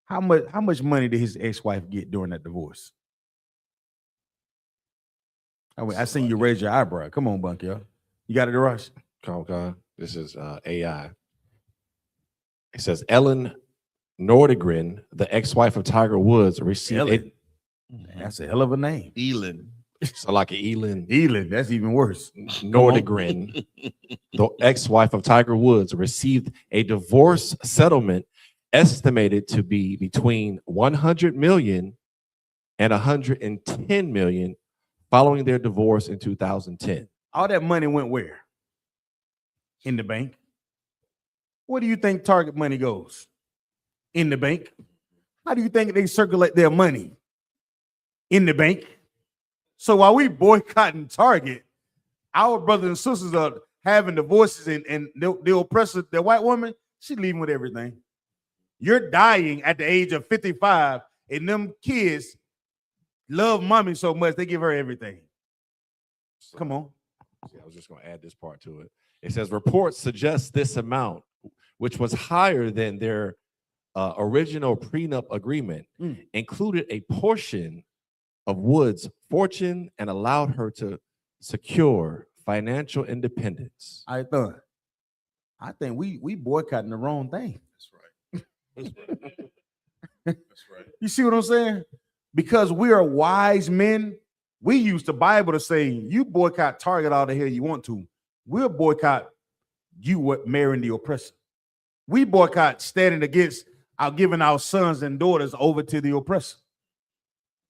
Speaker 1: how much money did his ex-wife get during that divorce? I seen you raise your eyebrow. Come on, Bunky. You got it, Rush?
Speaker 5: Come. This is AI. It says Ellen Nordegren, the ex-wife of Tiger Woods, received
Speaker 1: That's a hell of a name.
Speaker 2: Elin.
Speaker 5: So like Elin.
Speaker 1: Elin, that's even worse.
Speaker 5: Nordegren, the ex-wife of Tiger Woods, received a divorce settlement estimated to be between 100 million and 110 million following their divorce in 2010.
Speaker 1: All that money went where? In the bank. Where do you think Target money goes? In the bank. How do you think they circulate their money? In the bank. So while we boycotting Target, our brothers and sisters are having divorces and the oppressor, the white woman, she leaving with everything. You're dying at the age of 55, and them kids love mommy so much they give her everything. Come on.
Speaker 5: See, I was just going to add this part to it. It says reports suggest this amount, which was higher than their original prenup agreement, included a portion of Wood's fortune and allowed her to secure financial independence.
Speaker 1: I think we boycotting the wrong thing.
Speaker 2: That's right. That's right.
Speaker 1: You see what I'm saying? Because we are wise men, we use the Bible to say, you boycott Target all the hell you want to. We'll boycott you marrying the oppressor. We boycott standing against giving our sons and daughters over to the oppressor.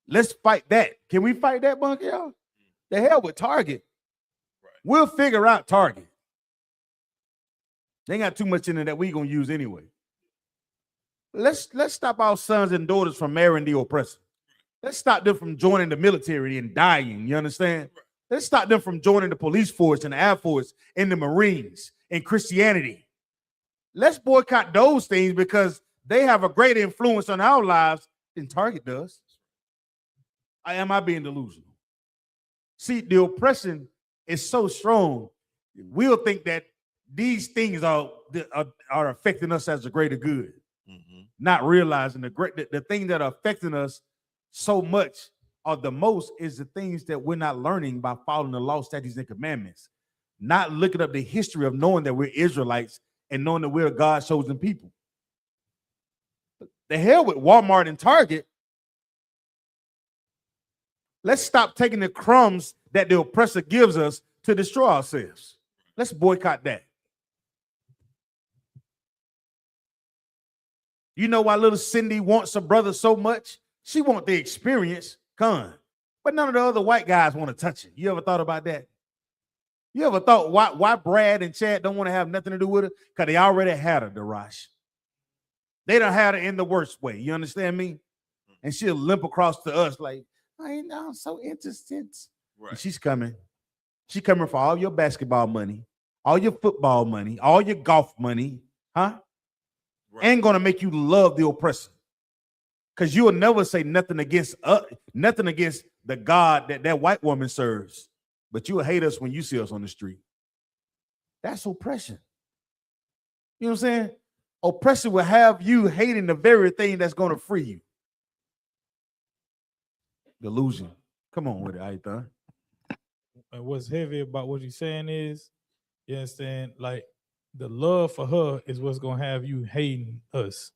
Speaker 1: Let's fight that. Can we fight that, Bunky, y'all? The hell with Target.
Speaker 2: Right.
Speaker 1: We'll figure out Target. They ain't got too much in it that we gonna use anyway. Let's stop our sons and daughters from marrying the oppressor. Let's stop them from joining the military and dying. You understand? Right. Let's stop them from joining the police force and the Air Force and the Marines and Christianity. Let's boycott those things because they have a greater influence on our lives than Target does. Am I being delusional? See, the oppression is so strong. We'll think that these things are affecting us as a greater good, not realizing the things that are affecting us so much or the most is the things that we're not learning by following the law, statutes, and commandments, not looking up the history of knowing that we're Israelites and knowing that we're God's chosen people. The hell with Walmart and Target. Let's stop taking the crumbs that the oppressor gives us to destroy ourselves. Let's boycott that. You know why little Cindy wants a brother so much? She wants the experience, but none of the other white guys want to touch it. You ever thought about that? You ever thought why Brad and Chad don't want to have nothing to do with her? Because they already had her, Darash. They done had her in the worst way. You understand me? And she'll limp across to us like, I'm so interested. Right. And she's coming. She's coming for all your basketball money, all your football money, all your golf money, huh? Right. And gonna make you love the oppressor. Because you will never say nothing against the God that white woman serves, but you will hate us when you see us on the street. That's oppression. You know what I'm saying? Oppression will have you hating the very thing that's going to free you. Delusion. Come on with it, Aithan.
Speaker 6: And what's heavy about what you're saying is, you understand, like the love for her is what's going to have you hating us.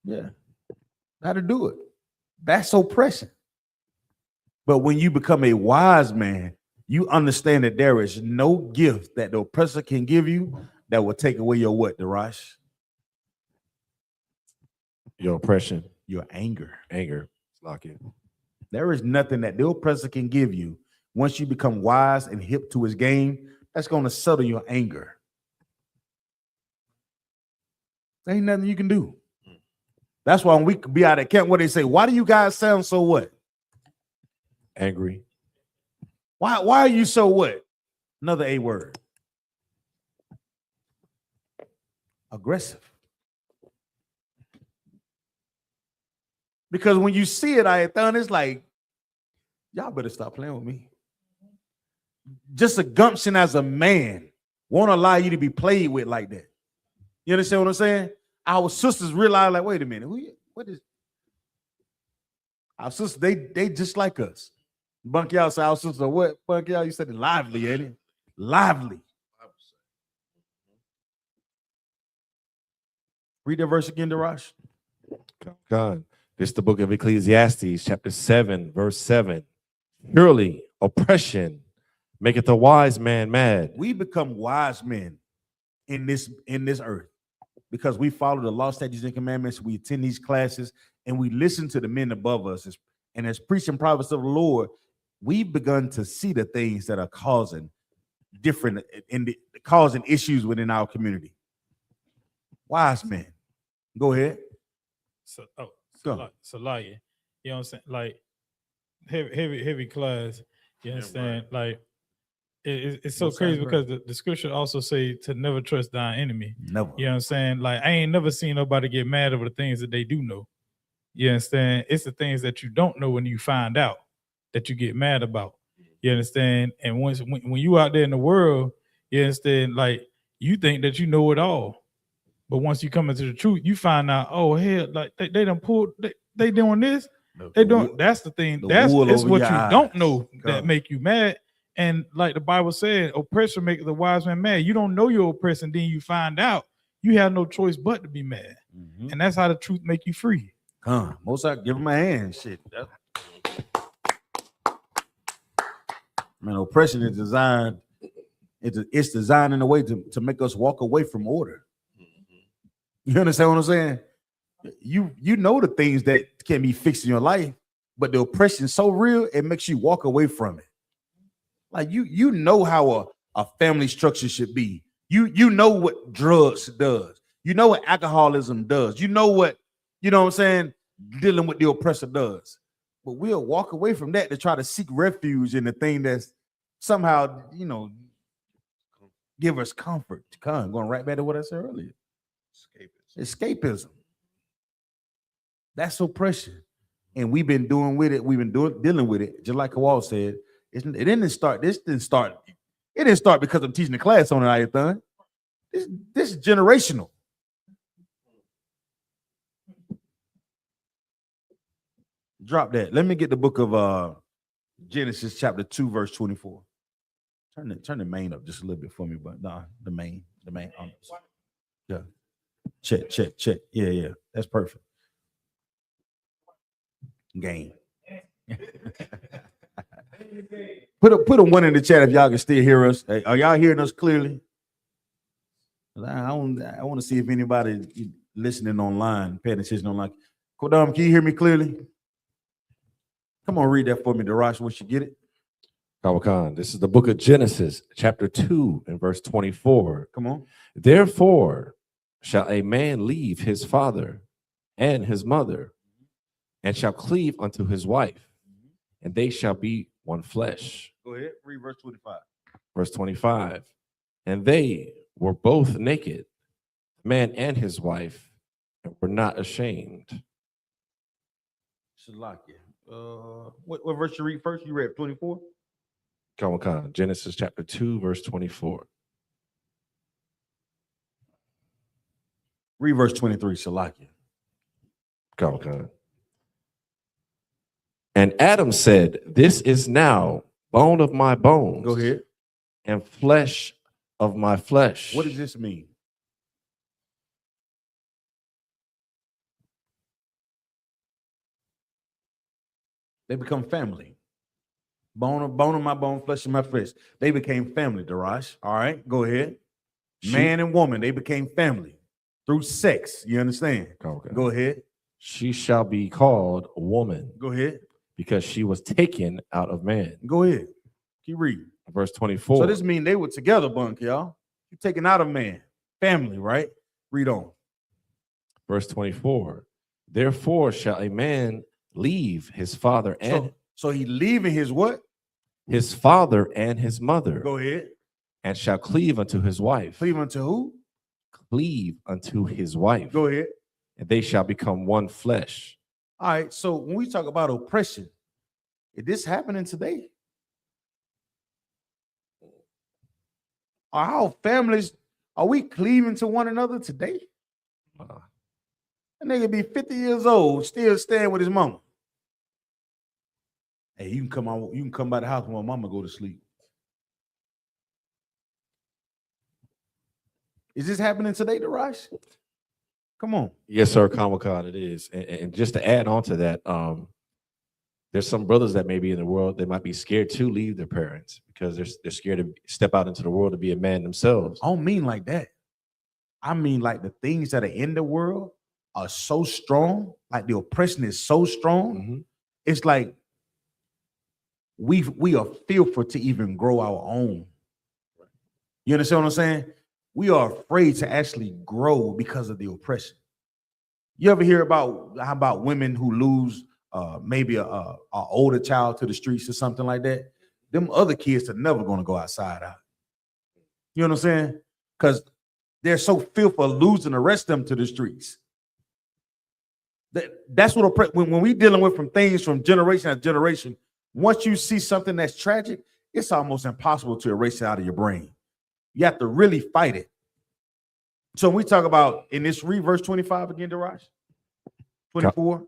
Speaker 1: Yeah. How to do it. That's oppression. But when you become a wise man, you understand that there is no gift that the oppressor can give you that will take away your what, Darash?
Speaker 5: Your oppression.
Speaker 1: Your anger.
Speaker 5: Anger. Lock it.
Speaker 1: There is nothing that the oppressor can give you once you become wise and hip to his game that's going to settle your anger. There ain't nothing you can do. That's why when we could be out at camp, what they say, why do you guys sound so what?
Speaker 5: Angry.
Speaker 1: Why are you so what? Another A word. Aggressive. Because when you see it, it's like, y'all better stop playing with me. Just a gumption as a man won't allow you to be played with like that. You understand what I'm saying? Our sisters realize, like, wait a minute, what is our sisters? They just like us. Bunky out, our sisters are what? Bunky out, you said lively, ain't it? Lively. Read that verse again, Darash.
Speaker 5: God. This is the book of Ecclesiastes, chapter 7, verse 7. Surely oppression maketh a wise man mad.
Speaker 1: We become wise men in this earth because we follow the law, statutes, and commandments. We attend these classes and we listen to the men above us. And as preaching prophets of the Lord, we've begun to see the things that are causing causing issues within our community. Wise men. Go ahead.
Speaker 6: So, you know what I'm saying? Like heavy class. You
Speaker 2: Yeah,
Speaker 6: understand? Like it's so
Speaker 1: Both sides,
Speaker 6: crazy
Speaker 1: bro.
Speaker 6: because the scripture also say to never trust thine enemy.
Speaker 1: Never.
Speaker 6: You know what I'm saying? Like I ain't never seen nobody get mad over the things that they do know. You understand? It's the things that you don't know when you find out that you get mad about. You understand? And when you out there in the world, you understand, like you think that you know it all. But once you come into the truth, you find out, oh hell, like they done pulled, they doing this, they doing. That's the thing.
Speaker 1: the
Speaker 6: That's
Speaker 1: wool
Speaker 6: it's
Speaker 1: over
Speaker 6: what
Speaker 1: your
Speaker 6: you
Speaker 1: eyes.
Speaker 6: don't know that
Speaker 1: God.
Speaker 6: make you mad. And like the Bible said, oppressor make the wise man mad. You don't know your oppressor, and then you find out, you have no choice but to be mad.
Speaker 1: Mhm.
Speaker 6: And that's how the truth make you free.
Speaker 1: Most I give him a hand. Shit. Man, oppression is designed. It's designed in a way to make us walk away from order. You understand what I'm saying? You know the things that can be fixed in your life, but the oppression is so real, it makes you walk away from it. Like you know how a family structure should be. You know what drugs does. You know what alcoholism does. You know what I'm saying, dealing with the oppressor does. But we'll walk away from that to try to seek refuge in the thing that's somehow, give us comfort. Going right back to what I said earlier. Escapism. That's oppression. And we've been dealing with it, just like Kawal said. It didn't start because I'm teaching the class on it, I.S.U.P.K. This is generational. Drop that. Let me get the book of Genesis chapter 2, verse 24. Turn the main up just a little bit for me, but the main. Yeah. Check. Yeah. That's perfect. Game. Put a one in the chat if y'all can still hear us. Hey, are y'all hearing us clearly? I want to see if anybody listening online, paying attention online. Kodam, can you hear me clearly? Come on, read that for me, Darash, once you get it.
Speaker 5: Khan, this is the book of Genesis, chapter 2 and verse 24.
Speaker 1: Come on.
Speaker 5: Therefore shall a man leave his father and his mother, and shall cleave unto his wife, and they shall be one flesh.
Speaker 1: Go ahead, read verse 25.
Speaker 5: Verse 25. And they were both naked, man and his wife, and were not ashamed.
Speaker 1: Shalakia. What verse you read first? You read 24?
Speaker 5: Khan, Genesis chapter 2, verse 24.
Speaker 1: Read verse 23, Shalakia.
Speaker 5: Khan. And Adam said, this is now bone of my bones.
Speaker 1: Go ahead.
Speaker 5: And flesh of my flesh.
Speaker 1: What does this mean? They become family. Bone of my bone, flesh of my flesh. They became family, Darash. All right, go ahead. Man and woman, they became family through sex. You understand?
Speaker 5: Okay.
Speaker 1: Go ahead.
Speaker 5: She shall be called a woman.
Speaker 1: Go ahead.
Speaker 5: Because she was taken out of man.
Speaker 1: Go ahead. Keep reading.
Speaker 5: Verse 24.
Speaker 1: So this means they were together, bunk, y'all. You're taken out of man. Family, right? Read on.
Speaker 5: Verse 24. Therefore shall a man leave his father and
Speaker 1: so he leaving his what?
Speaker 5: His father and his mother.
Speaker 1: Go ahead.
Speaker 5: And shall cleave unto his wife.
Speaker 1: Cleave unto who?
Speaker 5: Cleave unto his wife.
Speaker 1: Go ahead.
Speaker 5: And they shall become one flesh.
Speaker 1: All right. So when we talk about oppression, is this happening today? Are our families, are we cleaving to one another today? That nigga be 50 years old, still staying with his mama. Hey, you can come by the house when my mama go to sleep. Is this happening today, Darash? Come on.
Speaker 5: Yes, sir, Khan, it is. And just to add on to that, there's some brothers that may be in the world, they might be scared to leave their parents because they're scared to step out into the world to be a man themselves.
Speaker 1: I don't mean like that. I mean like the things that are in the world are so strong, like the oppression is so strong.
Speaker 5: Mm-hmm.
Speaker 1: It's like we are fearful to even grow our own. You understand what I'm saying? We are afraid to actually grow because of the oppression. You ever hear about women who lose maybe a older child to the streets or something like that, them other kids are never going to go outside out. You know what I'm saying? Because they're so fearful of losing the rest of them to the streets. That's what when we dealing with from things from generation to generation, once you see something that's tragic, it's almost impossible to erase it out of your brain. You have to really fight it. So when we talk about, in this read verse 25 again, Daraj, 24.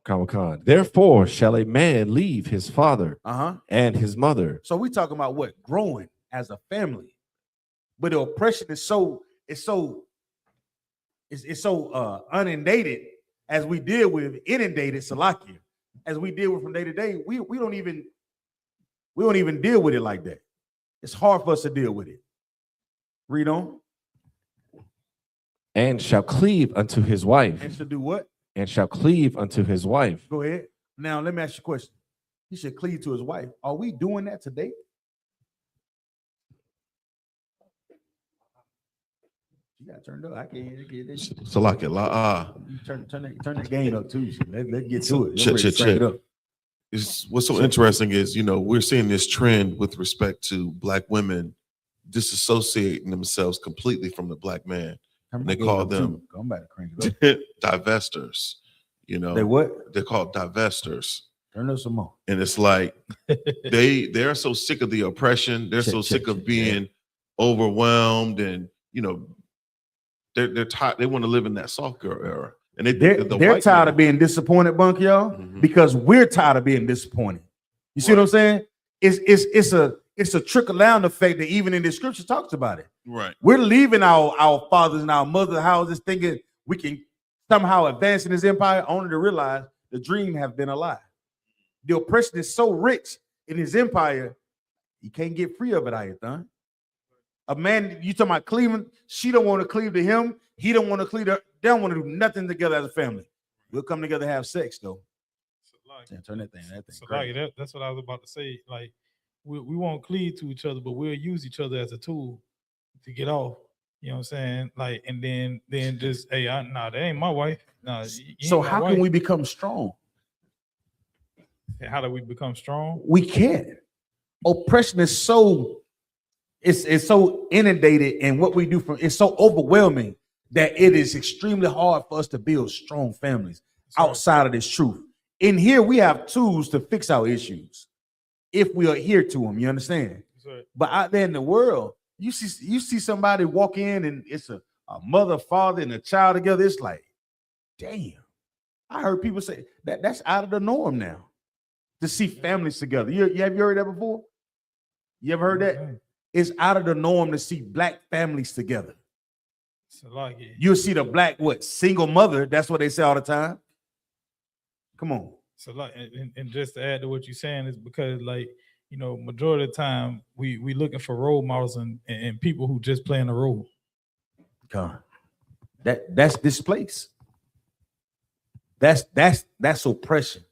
Speaker 5: Khan. Therefore shall a man leave his father
Speaker 1: Uh-huh.
Speaker 5: and his mother.
Speaker 1: So we talking about what? Growing as a family. But the oppression is so inundated as we deal with inundated Salakia. As we deal with from day to day, we don't even deal with it like that. It's hard for us to deal with it. Read on.
Speaker 5: And shall cleave unto his wife.
Speaker 1: And to do what?
Speaker 5: And shall cleave unto his wife.
Speaker 1: Go ahead. Now let me ask you a question. He should cleave to his wife. Are we doing that today? You got turned up. I can't get this.
Speaker 2: Salakia la.
Speaker 1: Turn that gain up too. Let's get to it.
Speaker 2: Check. What's so interesting is, we're seeing this trend with respect to black women disassociating themselves completely from the black man. They call them divestors.
Speaker 1: They what?
Speaker 2: They're called divestors.
Speaker 1: Turn up some more.
Speaker 2: And it's like they're so sick of the oppression. They're so sick of being overwhelmed, and they're tired. They want to live in that soft girl era. And
Speaker 1: they're tired of being disappointed, Bunk, y'all, because we're tired of being disappointed. You see what I'm saying? It's a trickle down effect that even in the scripture talks about it.
Speaker 2: Right.
Speaker 1: We're leaving our fathers and our mother houses thinking we can somehow advance in this empire, only to realize the dream has been a lie. The oppression is so rich in his empire, he can't get free of it, Ayathan. A man, you talking about Cleveland, she don't want to cleave to him. He don't want to cleave to her. They don't want to do nothing together as a family. We'll come together and have sex, though. Turn that thing.
Speaker 6: That's what I was about to say. Like, we won't cleave to each other, but we'll use each other as a tool to get off. You know what I'm saying? Like, and then just, hey, that ain't my wife.
Speaker 1: So how can we become strong?
Speaker 6: How do we become strong?
Speaker 1: We can't. Oppression is so it's so inundated, and what we do it's so overwhelming that it is extremely hard for us to build strong families outside of this truth. In here, we have tools to fix our issues if we adhere to them. You understand? But out there in the world, you see somebody walk in and it's a mother, father, and a child together. It's like, damn. I heard people say that's out of the norm now to see families together. You have you heard that before? You ever heard that? It's out of the norm to see black families together. You'll see the black single mother. That's what they say all the time. Come on.
Speaker 6: So and just to add to what you're saying is because majority of the time we looking for role models and people who just playing a role.
Speaker 1: God, that's displaced. That's oppression.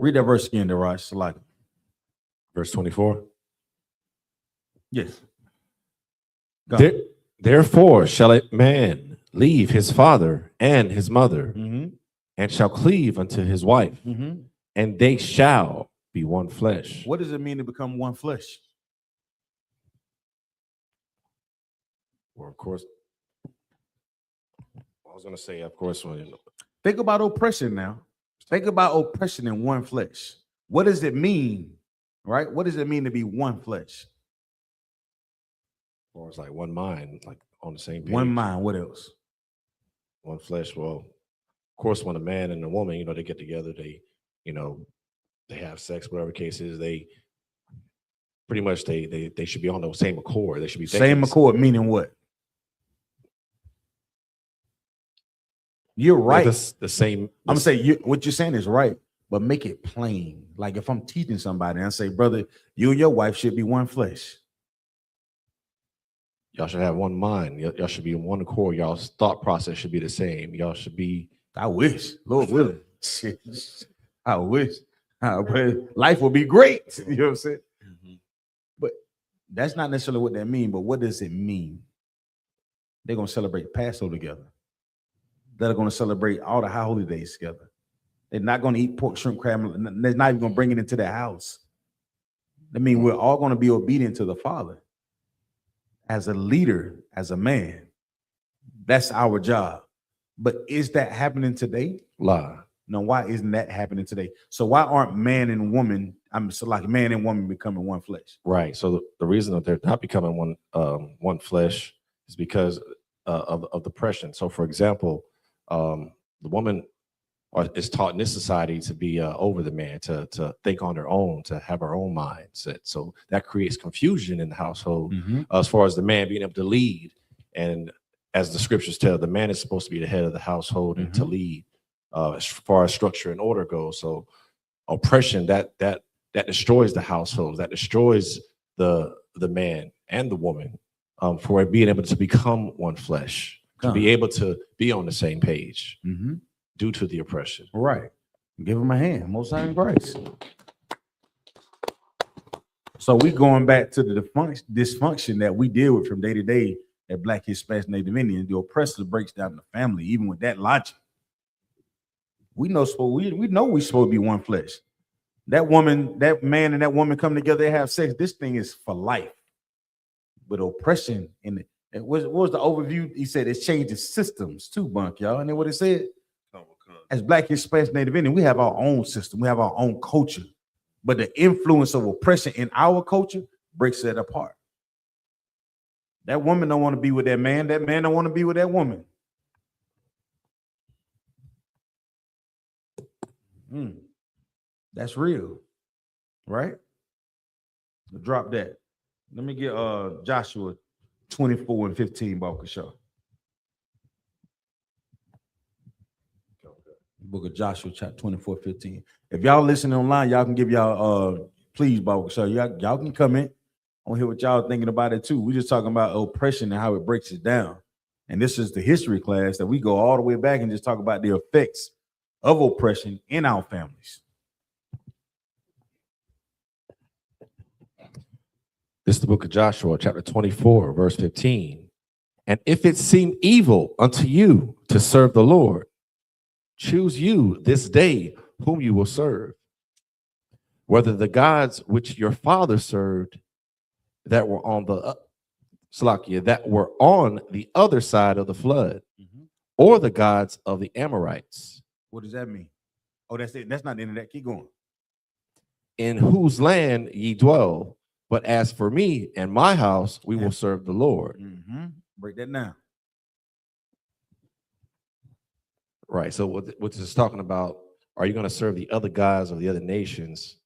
Speaker 1: Read that verse again, Daraj. Salaki.
Speaker 5: Verse 24.
Speaker 1: Yes.
Speaker 5: Therefore shall a man leave his father and his mother, and shall cleave unto his wife, and they shall be one flesh.
Speaker 1: What does it mean to become one flesh?
Speaker 5: Well, of course, I was going to say, of course,
Speaker 1: think about oppression now. Think about oppression in one flesh. What does it mean, right? What does it mean to be one flesh?
Speaker 5: Or it's like one mind, like on the same page.
Speaker 1: One mind. What else?
Speaker 5: One flesh. Well, of course, when a man and a woman, they get together, they have sex, whatever the case is, they pretty much they should be on the same accord. They should be
Speaker 1: same accord, meaning what? You're right.
Speaker 5: The same.
Speaker 1: I'm saying what you're saying is right, but make it plain. Like if I'm teaching somebody and I say, brother, you and your wife should be one flesh.
Speaker 5: Y'all should have one mind. Y'all should be in one accord. Y'all's thought process should be the same. Y'all should be.
Speaker 1: I wish, Lord willing. I wish. Life would be great. You know what I'm saying? But that's not necessarily what that means. But what does it mean? They're going to celebrate Passover together. They're going to celebrate all the high holy days together. They're not going to eat pork, shrimp, crab. They're not even going to bring it into their house. I mean, we're all going to be obedient to the Father. As a leader, as a man, that's our job. But is that happening today?
Speaker 5: Lie.
Speaker 1: No, why isn't that happening today? So why aren't man and woman, man and woman becoming one flesh?
Speaker 5: Right. So the reason that they're not becoming one flesh is because of depression. So, for example, the woman is taught in this society to be over the man, to think on her own, to have her own mindset. So that creates confusion in the household as far as the man being able to lead. And as the scriptures tell, the man is supposed to be the head of the household and to lead as far as structure and order goes. So oppression that destroys the household, that destroys the man and the woman for being able to become one flesh, to be able to be on the same page due to the oppression.
Speaker 1: Right. Give him a hand. Most High in Christ. So we going back to the dysfunction that we deal with from day to day at Black, Hispanic, Native Indian. The oppressor breaks down the family, even with that logic. We know we're supposed to be one flesh. That woman, that man, and that woman come together, they have sex. This thing is for life. But oppression in it. What was the overview? He said it's changing systems too, Bunk, y'all. And then what it said? As Black, Hispanic, Native Indian, we have our own system. We have our own culture. But the influence of oppression in our culture breaks that apart. That woman don't want to be with that man. That man don't want to be with that woman. That's real, right? Drop that. Let me get Joshua 24:15, Balkashaw. Book of Joshua, chapter 24:15. If y'all listening online, y'all can give y'all please, Balkashaw. Y'all can comment. I want to hear what y'all thinking about it too. We're just talking about oppression and how it breaks it down. And this is the history class that we go all the way back and just talk about the effects of oppression in our families.
Speaker 5: This is the book of Joshua, chapter 24, verse 15. And if it seem evil unto you to serve the Lord, choose you this day whom you will serve, whether the gods which your father served that were on the other side of the flood, or the gods of the Amorites.
Speaker 1: What does that mean? Oh, that's it. That's not the end of that. Keep going.
Speaker 5: In whose land ye dwell. But as for me and my house, we will serve the Lord.
Speaker 1: Break that down.
Speaker 5: Right. So what this is talking about, are you going to serve the other gods of the other nations,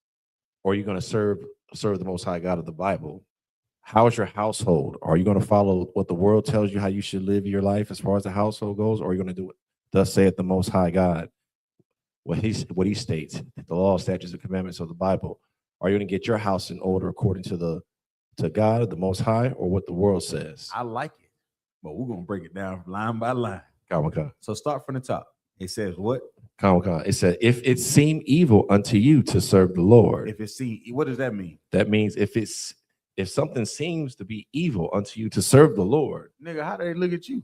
Speaker 5: or are you going to serve the Most High God of the Bible? How is your household? Are you going to follow what the world tells you how you should live your life as far as the household goes, or are you going to do it? Thus saith the Most High God, what he states, the law, statutes, and commandments of the Bible. Are you going to get your house in order according to God, the Most High, or what the world says?
Speaker 1: I like it, but we're going to break it down line by line. So start from the top. It says what?
Speaker 5: It said, if it seem evil unto you to serve the Lord.
Speaker 1: If it seem, what does that mean?
Speaker 5: That means if something seems to be evil unto you to serve the Lord.
Speaker 1: Nigga, how do they look at you?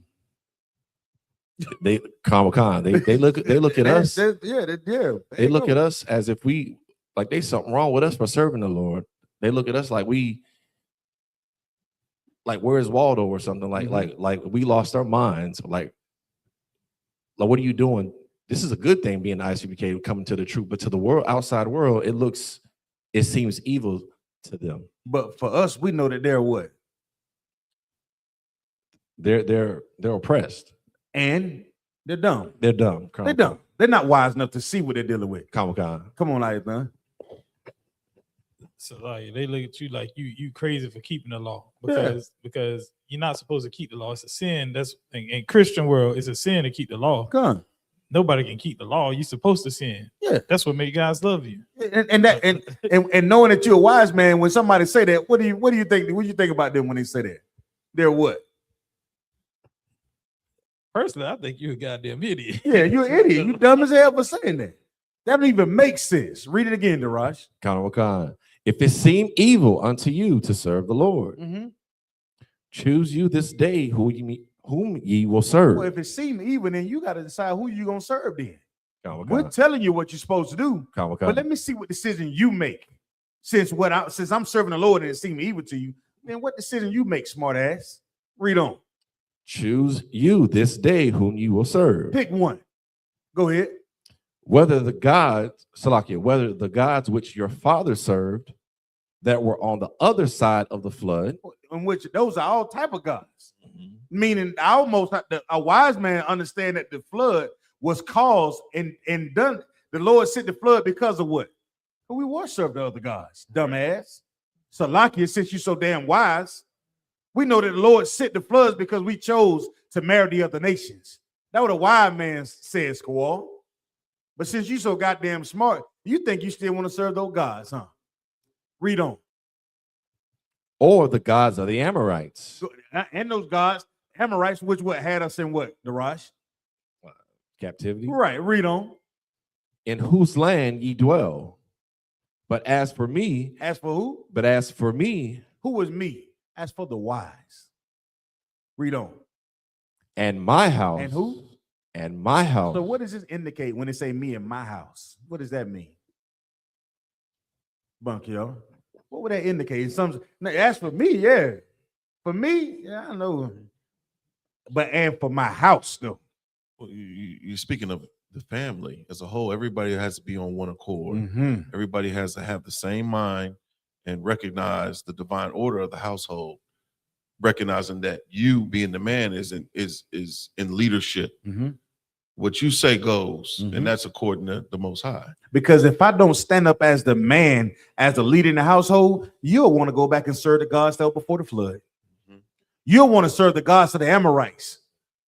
Speaker 5: They look at us. They look at us as if we like there's something wrong with us for serving the Lord. They look at us like where's Waldo or something, like we lost our minds. Like what are you doing? This is a good thing being I.S.U.P.K, coming to the truth, but to the world, outside world, it seems evil to them.
Speaker 1: But for us, we know that they're what?
Speaker 5: They're oppressed.
Speaker 1: And they're dumb.
Speaker 5: They're dumb.
Speaker 1: They're dumb. They're not wise enough to see what they're dealing with.
Speaker 5: Come
Speaker 1: on, Nathan.
Speaker 6: So like they look at you like you crazy for keeping the law because you're not supposed to keep the law. It's a sin. That's in Christian world. It's a sin to keep the law. Nobody can keep the law. You're supposed to sin.
Speaker 1: Yeah,
Speaker 6: that's what makes guys love you.
Speaker 1: And knowing that you're a wise man, when somebody say that, what do you think? What do you think about them when they say that? They're what?
Speaker 6: Personally, I think you're a goddamn idiot.
Speaker 1: Yeah, you're an idiot. You dumb as hell for saying that. That don't even make sense. Read it again, Daraj.
Speaker 5: If it seem evil unto you to serve the Lord, choose you this day whom ye will serve.
Speaker 1: Well, if it seems evil, then you got to decide who you gonna serve then. We're telling you what you're supposed to do.
Speaker 5: But
Speaker 1: let me see what decision you make. Since I'm serving the Lord and it seems evil to you, then what decision you make, smart ass? Read on.
Speaker 5: Choose you this day whom you will serve.
Speaker 1: Pick one. Go ahead.
Speaker 5: Whether the gods which your father served that were on the other side of the flood,
Speaker 1: In which those are all type of gods. Meaning almost a wise man understand that the flood was caused and done. The Lord sent the flood because of what? We worship the other gods, dumbass. Salakia, since you're so damn wise, we know that the Lord sent the floods because we chose to marry the other nations. That's what a wise man says, Kowal. But since you so goddamn smart, you think you still want to serve those gods, huh? Read on.
Speaker 5: Or the gods of the Amorites.
Speaker 1: And those gods, Amorites, which what had us in what? Darash?
Speaker 5: Captivity.
Speaker 1: Right, read on.
Speaker 5: In whose land ye dwell. But as for me.
Speaker 1: As for who?
Speaker 5: But as for me.
Speaker 1: Who is me? As for the wise. Read on.
Speaker 5: And my house.
Speaker 1: And who?
Speaker 5: And my house.
Speaker 1: So what does this indicate when they say me and my house? What does that mean? Bunk, yo. What would that indicate? As for me, yeah. For me, yeah, I know. But and for my house, though.
Speaker 2: Well, you're speaking of the family as a whole. Everybody has to be on one accord. Everybody has to have the same mind and recognize the divine order of the household, recognizing that you being the man is in leadership. What you say goes, and that's according to the Most High.
Speaker 1: Because if I don't stand up as the man, as the leader in the household, you'll want to go back and serve the gods that were before the flood. You'll want to serve the gods of the Amorites.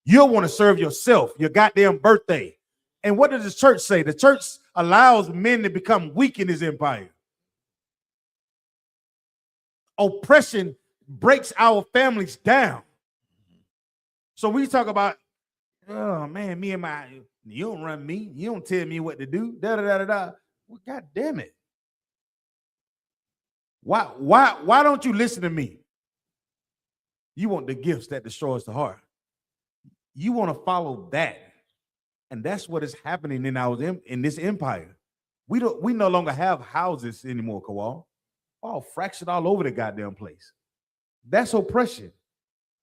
Speaker 1: You'll want to serve yourself, your goddamn birthday. And what does the church say? The church allows men to become weak in his empire. Oppression breaks our families down. So we talk about, oh man, you don't run me. You don't tell me what to do. Well, God damn it. Why don't you listen to me? You want the gifts that destroys the heart. You want to follow that. And that's what is happening in this empire. We no longer have houses anymore, Kowal. All fractured all over the goddamn place. That's oppression.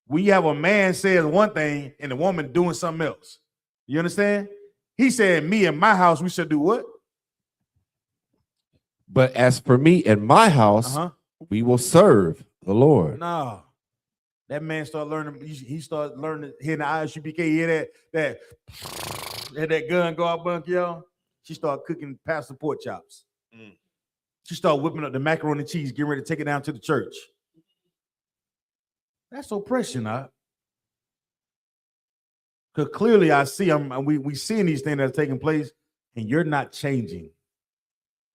Speaker 1: When you have a man says one thing and the woman doing something else. You understand? He said, me and my house, we should do what?
Speaker 5: But as for me and my house, we will serve the Lord.
Speaker 1: No. That man started learning, he started learning, hearing the I.S.U.P.K, hear that gun go out, bunk, y'all. She started cooking pastor pork chops. She started whipping up the macaroni and cheese, getting ready to take it down to the church. That's oppression, huh? Because clearly I see we seeing these things that are taking place, and you're not changing.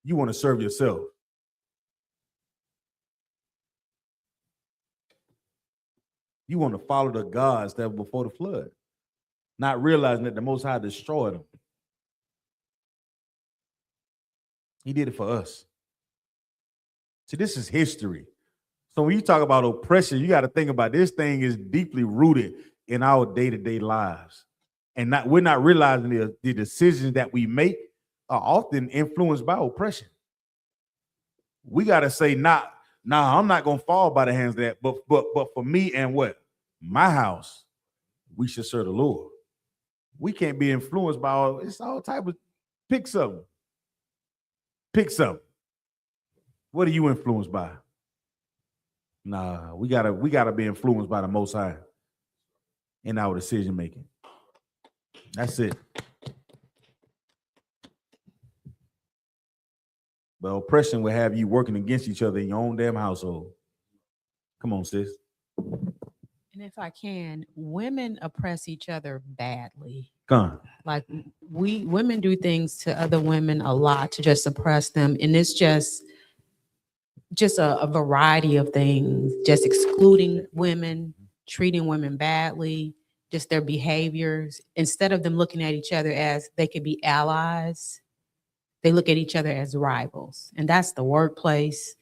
Speaker 1: You want to serve yourself. You want to follow the gods that were before the flood, not realizing that the Most High destroyed them. He did it for us. See, this is history. So when you talk about oppression, you got to think about this thing is deeply rooted in our day-to-day lives. And we're not realizing the decisions that we make are often influenced by oppression. We got to say, nah, I'm not going to fall by the hands of that. But for me and what? My house, we should serve the Lord. We can't be influenced by it's all type of pick something. Pick something. What are you influenced by? Nah, we gotta be influenced by the Most High in our decision making. That's it. But oppression will have you working against each other in your own damn household. Come on, sis.
Speaker 8: And if I can, women oppress each other badly.
Speaker 1: Come on.
Speaker 8: Like women do things to other women a lot to just oppress them. And it's just a variety of things, just excluding women, treating women badly, just their behaviors. Instead of them looking at each other as they could be allies, they look at each other as rivals. And that's the workplace,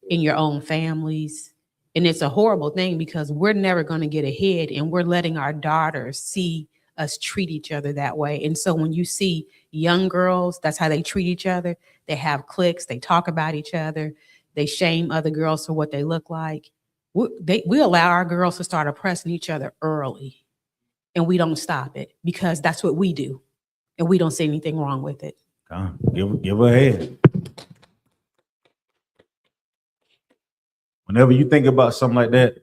Speaker 8: in your own families. And it's a horrible thing because we're never going to get ahead, and we're letting our daughters see us treat each other that way. And so when you see young girls, that's how they treat each other. They have cliques, they talk about each other, they shame other girls for what they look like. We allow our girls to start oppressing each other early, and we don't stop it because that's what we do, and we don't see anything wrong with it.
Speaker 1: Give her a hand. Whenever you think about something like that,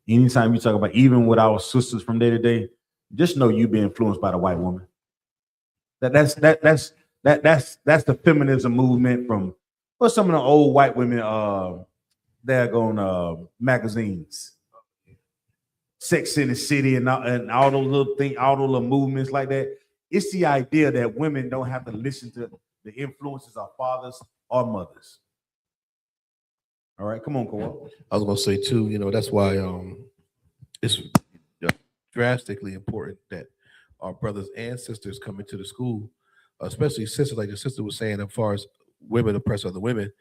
Speaker 1: anytime you talk about, even with our sisters from day to day, just know you be influenced by the white woman. That's the feminism movement from some of the old white women magazines, Sex in the City, and all those little things, all those little movements like that. It's the idea that women don't have to listen to the influences of fathers or mothers. All right, come on, Kawhi.
Speaker 7: I was gonna say too, that's why it's drastically important that our brothers and sisters come into the school, especially sisters, like the sister was saying, as far as women oppress other women,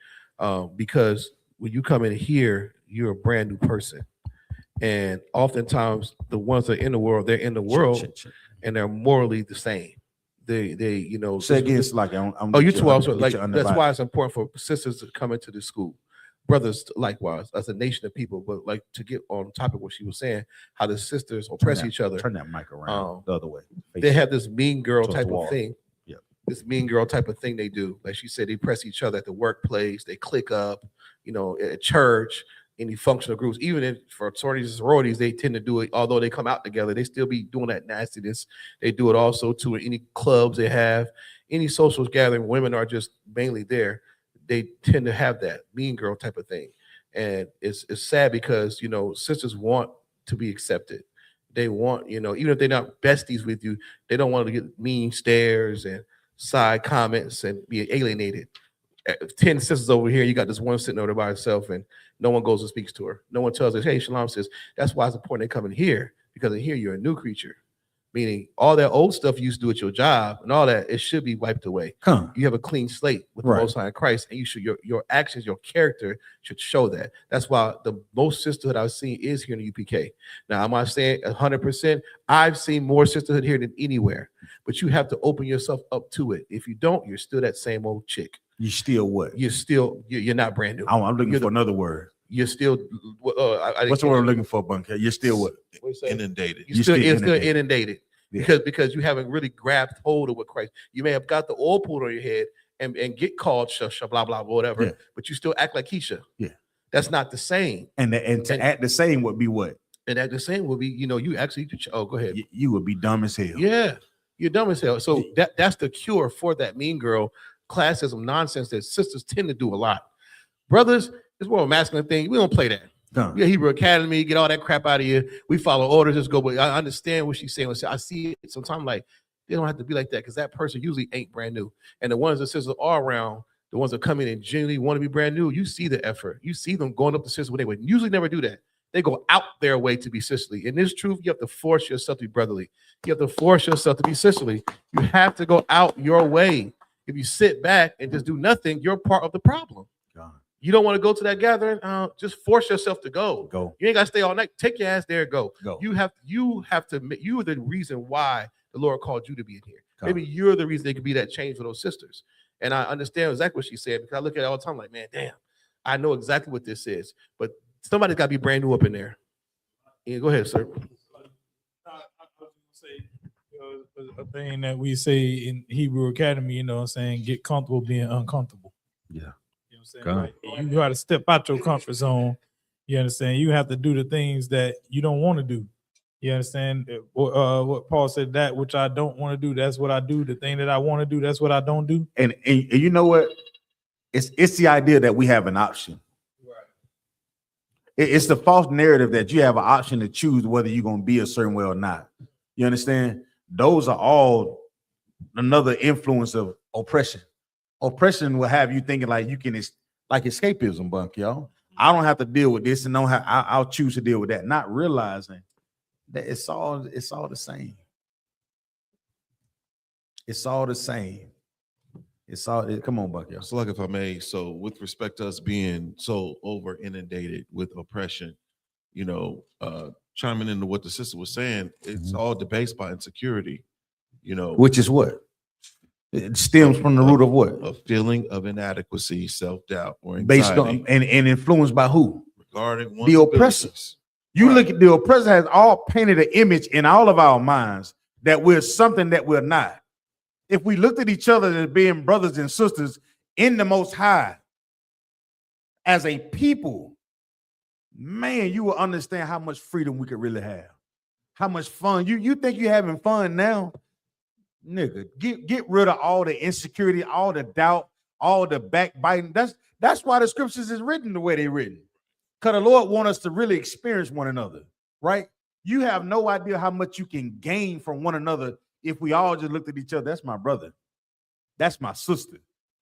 Speaker 7: because when you come in here, you're a brand new person, and oftentimes the ones that are in the world, they're in the world, and they're morally the same. They
Speaker 1: say again, it's like I'm
Speaker 7: you too also like that's why it's important for sisters to come into the school. Brothers likewise, as a nation of people, but like to get on top of what she was saying, how the sisters oppress each other.
Speaker 1: Turn that mic around the other way.
Speaker 7: They have this mean girl type of thing.
Speaker 1: Yeah.
Speaker 7: This mean girl type of thing they do. Like she said, they press each other at the workplace, they click up, at church, any functional groups, even in fraternities and sororities, they tend to do it, although they come out together, they still be doing that nastiness. They do it also to any clubs they have, any social gathering, women are just mainly there. They tend to have that mean girl type of thing. And it's sad because, sisters want to be accepted. They want, even if they're not besties with you, they don't want to get mean stares and side comments and be alienated. 10 sisters over here, you got this one sitting over there by herself and no one goes and speaks to her. No one tells us, hey, Shalom says, that's why it's important they come in here, because in here you're a new creature. Meaning all that old stuff you used to do at your job and all that, it should be wiped away. You have a clean slate with the Most High in Christ, and you should your actions, your character should show that. That's why the most sisterhood I've seen is here in the UPK. Now, I'm not saying 100%. I've seen more sisterhood here than anywhere, but you have to open yourself up to it. If you don't, you're still that same old chick.
Speaker 1: You still what?
Speaker 7: You're not brand new.
Speaker 1: I'm looking for another word.
Speaker 7: You're still.
Speaker 1: What's the word I'm looking for, Bunker? You're still what?
Speaker 2: Inundated.
Speaker 7: You're still inundated. Yeah. Because you haven't really grabbed hold of what Christ. You may have got the oil poured on your head and get called blah blah whatever, but you still act like Keisha.
Speaker 1: Yeah,
Speaker 7: that's not the same.
Speaker 1: And to act the same would be what?
Speaker 7: And act the same would be, you actually. Oh, go ahead.
Speaker 1: You would be dumb as hell.
Speaker 7: Yeah, you're dumb as hell. So that's the cure for that mean girl classism nonsense that sisters tend to do a lot. Brothers, it's more of a masculine thing. We don't play that. Yeah, Hebrew Academy, get all that crap out of here. We follow orders, just go. But I understand what she's saying. I see it sometimes like they don't have to be like that because that person usually ain't brand new. And the ones that sisters are around, the ones that come in and genuinely want to be brand new, you see the effort. You see them going up to sisters when they would usually never do that. They go out their way to be sisterly. In this truth, you have to force yourself to be brotherly. You have to force yourself to be sisterly. You have to go out your way. If you sit back and just do nothing, you're part of the problem. You don't want to go to that gathering. Just force yourself to go. You ain't got to stay all night. Take your ass there and go. You have to. You are the reason why the Lord called you to be in here. Maybe you're the reason they could be that change for those sisters. And I understand exactly what she said because I look at it all the time like, man, damn, I know exactly what this is. But somebody's got to be brand new up in there. Yeah, go ahead, sir.
Speaker 6: I was going to say a thing that we say in Hebrew Academy, saying get comfortable being uncomfortable.
Speaker 1: Yeah.
Speaker 6: Like, you got to step out your comfort zone. You understand? You have to do the things that you don't want to do. You understand? What Paul said, that which I don't want to do, that's what I do. The thing that I want to do, that's what I don't do.
Speaker 1: And you know what? It's the idea that we have an option.
Speaker 6: Right.
Speaker 1: It's the false narrative that you have an option to choose whether you're going to be a certain way or not. You understand? Those are all another influence of oppression. Oppression will have you thinking like you can, like escapism, Bunk, y'all. I don't have to deal with this, and I'll choose to deal with that, not realizing that it's all the same. It's all the same. Come on, Buck, y'all.
Speaker 2: So, like, if I may, so with respect to us being so over inundated with oppression, chiming into what the sister was saying, it's all debased by insecurity,
Speaker 1: Which is what? It stems from the root of what?
Speaker 2: A feeling of inadequacy, self-doubt, or
Speaker 1: Based
Speaker 2: anxiety
Speaker 1: on and influenced by who?
Speaker 2: regarding one's
Speaker 1: The oppressors.
Speaker 2: abilities.
Speaker 1: You
Speaker 2: Right.
Speaker 1: look at the oppressor has all painted an image in all of our minds that we're something that we're not. If we looked at each other as being brothers and sisters in the Most High as a people, man, you will understand how much freedom we could really have. How much fun. You think you're having fun now? Nigga, get rid of all the insecurity, all the doubt, all the backbiting. That's why the scriptures is written the way they're written. Because the Lord wants us to really experience one another, right? You have no idea how much you can gain from one another if we all just looked at each other. That's my brother. That's my sister.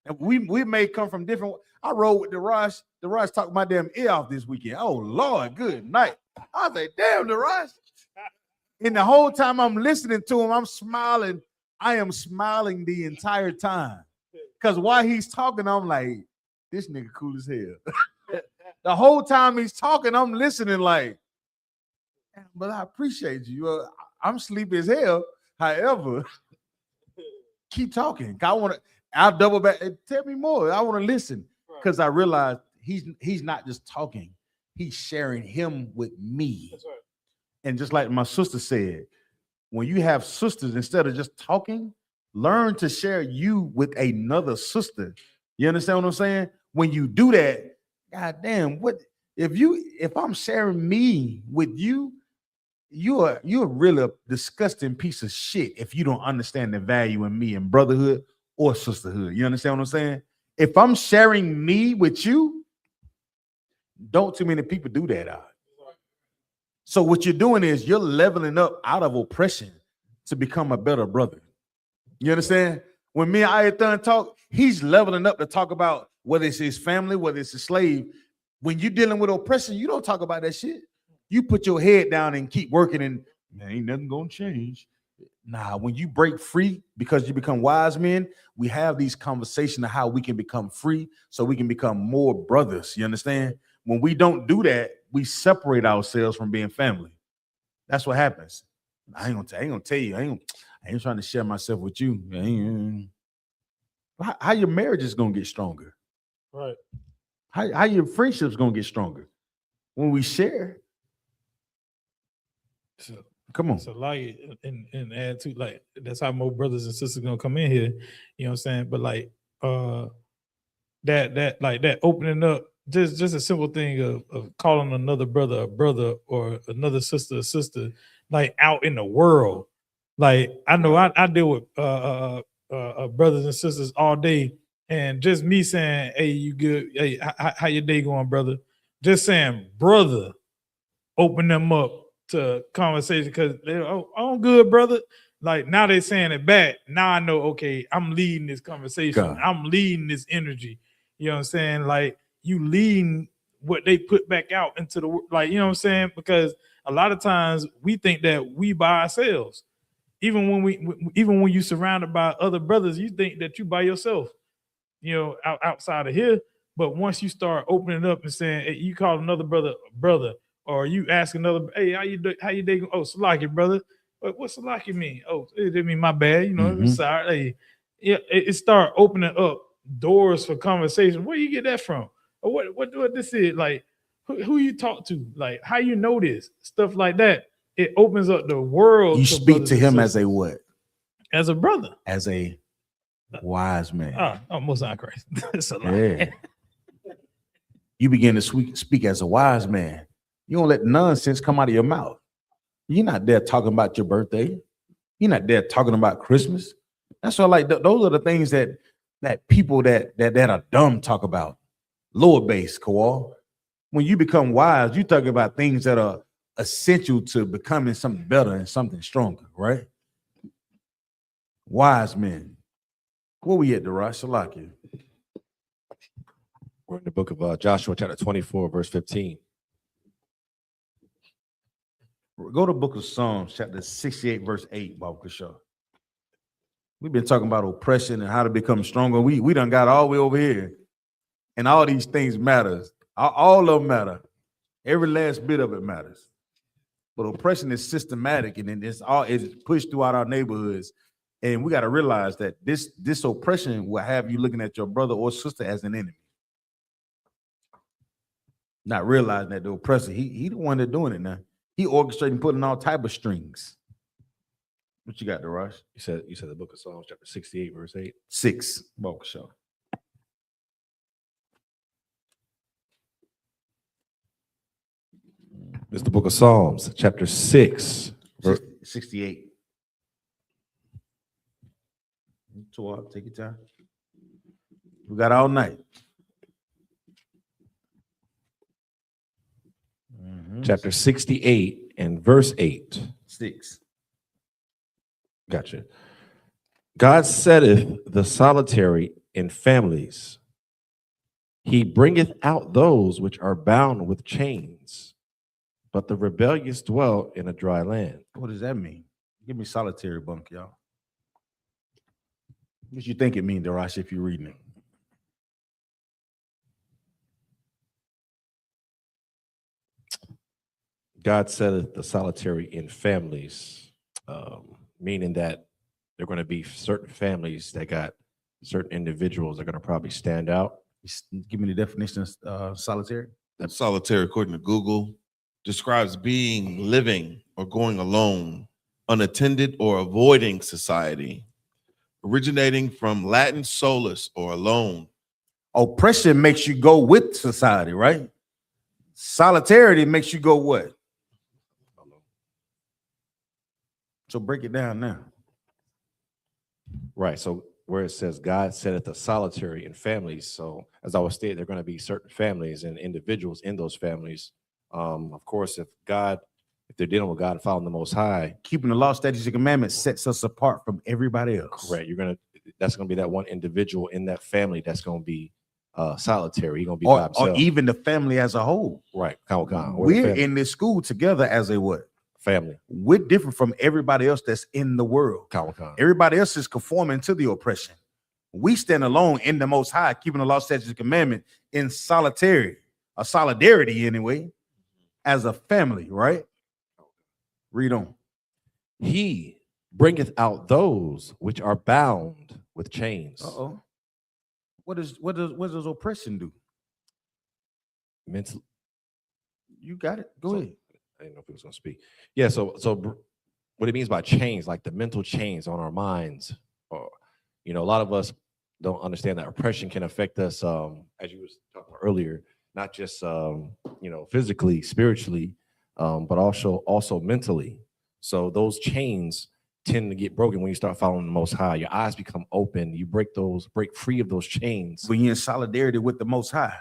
Speaker 1: And we may come from different. I rode with DeRaj. DeRaj talked my damn ear off this weekend. Oh, Lord, good night. I was like, damn, DeRaj. And the whole time I'm listening to him, I'm smiling. I am smiling the entire time. Because while he's talking, I'm like, this nigga cool as hell. The whole time he's talking, I'm listening like, but I appreciate you. I'm sleepy as hell. However, keep talking. I'll double back and tell me more. I want to listen because I realize he's not just talking. He's sharing him with me.
Speaker 6: That's right.
Speaker 1: And just like my sister said, when you have sisters, instead of just talking, learn to share you with another sister. You understand what I'm saying? When you do that, God damn, what if I'm sharing me with you, you're really a disgusting piece of shit if you don't understand the value in me in brotherhood or sisterhood. You understand what I'm saying? If I'm sharing me with you, don't too many people do that out. So what you're doing is you're leveling up out of oppression to become a better brother. You understand? When me and I.S.U.P.K talk, he's leveling up to talk about whether it's his family, whether it's a slave. When you're dealing with oppression, you don't talk about that shit. You put your head down and keep working and man, ain't nothing gonna change. Nah, when you break free because you become wise men, we have these conversations of how we can become free so we can become more brothers. You understand? When we don't do that, we separate ourselves from being family. That's what happens. I ain't gonna tell you. I ain't trying to share myself with you. How your marriage is gonna get stronger?
Speaker 6: Right.
Speaker 1: How your friendships gonna get stronger? When we share.
Speaker 6: So,
Speaker 1: come on.
Speaker 6: So like and add to like that's how more brothers and sisters gonna come in here. You know what I'm saying? But like that opening up, just a simple thing of calling another brother a brother or another sister a sister, like out in the world. Like I know I deal with brothers and sisters all day, and just me saying, "Hey, you good? Hey, how your day going, brother?" Just saying, "Brother," open them up to conversation because they're, "Oh, I'm good, brother." Like now they're saying it back. Now I know, okay, I'm leading this conversation.
Speaker 1: God.
Speaker 6: I'm leading this energy. You know what I'm saying? Like you leading what they put back out into the, like, you know what I'm saying? Because a lot of times we think that we by ourselves. Even when you surrounded by other brothers, you think that you by yourself, you know, outside of here. But once you start opening up and saying, hey, you call another brother, or you ask another, hey, how you day? Oh, Salaki, brother. What's Salaki mean? Oh, it didn't mean my bad. You know,
Speaker 1: Mhm.
Speaker 6: sorry. Hey, yeah, it start opening up doors for conversation. Where you get that from? Or what this is? Like, who you talk to? Like, how you know this? Stuff like that. It opens up the world.
Speaker 1: You
Speaker 6: for
Speaker 1: speak
Speaker 6: brothers
Speaker 1: to
Speaker 6: and
Speaker 1: him as
Speaker 6: sisters.
Speaker 1: a what?
Speaker 6: As a brother.
Speaker 1: As a wise man.
Speaker 6: Most high Christ. It's a lot.
Speaker 1: Yeah. You begin to speak as a wise man. You don't let nonsense come out of your mouth. You're not there talking about your birthday. You're not there talking about Christmas. That's why, like, those are the things that people that are dumb talk about. Lower base, Kawal. When you become wise, you talk about things that are essential to becoming something better and something stronger, right? Wise men. Where we at, DeRaj? Salaki.
Speaker 5: We're in the book of Joshua, chapter 24, verse 15.
Speaker 1: Go to book of Psalms, chapter 68, verse 8, Bob Kashaw. We've been talking about oppression and how to become stronger. We done got all the way over here. And all these things matters. All of them matter. Every last bit of it matters. But oppression is systematic and it's pushed throughout our neighborhoods. And we got to realize that this oppression will have you looking at your brother or sister as an enemy. Not realizing that the oppressor, he the one that's doing it now. He orchestrating, putting all type of strings. What you got, Darash?
Speaker 5: You said the book of Psalms, chapter 68, verse 8.
Speaker 1: 6. Bulk show.
Speaker 5: It's the book of Psalms, chapter 6.
Speaker 1: 68. Take your time. We got all night.
Speaker 5: Chapter 68 and verse 8.
Speaker 1: 6.
Speaker 5: Gotcha. God setteth the solitary in families. He bringeth out those which are bound with chains, but the rebellious dwell in a dry land.
Speaker 1: What does that mean? Give me solitary bunk, y'all. What you think it means, Darash, if you're reading it?
Speaker 5: God setteth the solitary in families, meaning that there are going to be certain families that got certain individuals that are going to probably stand out.
Speaker 1: Give me the definition of solitary.
Speaker 2: That solitary, according to Google, describes being, living, or going alone, unattended, or avoiding society, originating from Latin solus, or alone.
Speaker 1: Oppression makes you go with society, right? Solitarity makes you go what? So break it down now.
Speaker 5: Right. So where it says God setteth the solitary in families. So as I was stating, there are going to be certain families and individuals in those families. Of course, if they're dealing with God and following the Most High,
Speaker 1: keeping the law, statutes, and commandments sets us apart from everybody else.
Speaker 5: Correct. That's going to be that one individual in that family that's going to be solitary. He's going to be
Speaker 1: by
Speaker 5: himself.
Speaker 1: Or even the family as a whole.
Speaker 5: Right.
Speaker 1: We're in this school together as a what?
Speaker 5: Family.
Speaker 1: We're different from everybody else that's in the world. Everybody else is conforming to the oppression. We stand alone in the Most High, keeping the law, statutes, and commandment in solidarity anyway, as a family, right? Read on.
Speaker 5: He bringeth out those which are bound with chains.
Speaker 1: What does oppression do?
Speaker 5: Mental.
Speaker 1: You got it. Go ahead.
Speaker 5: I didn't know if he was going to speak. Yeah. So what it means by chains, like the mental chains on our minds, or a lot of us don't understand that oppression can affect us, as you was talking about earlier, not just physically, spiritually, but also mentally. So those chains tend to get broken when you start following the Most High. Your eyes become open. You break free of those chains.
Speaker 1: When you're in solidarity with the Most High,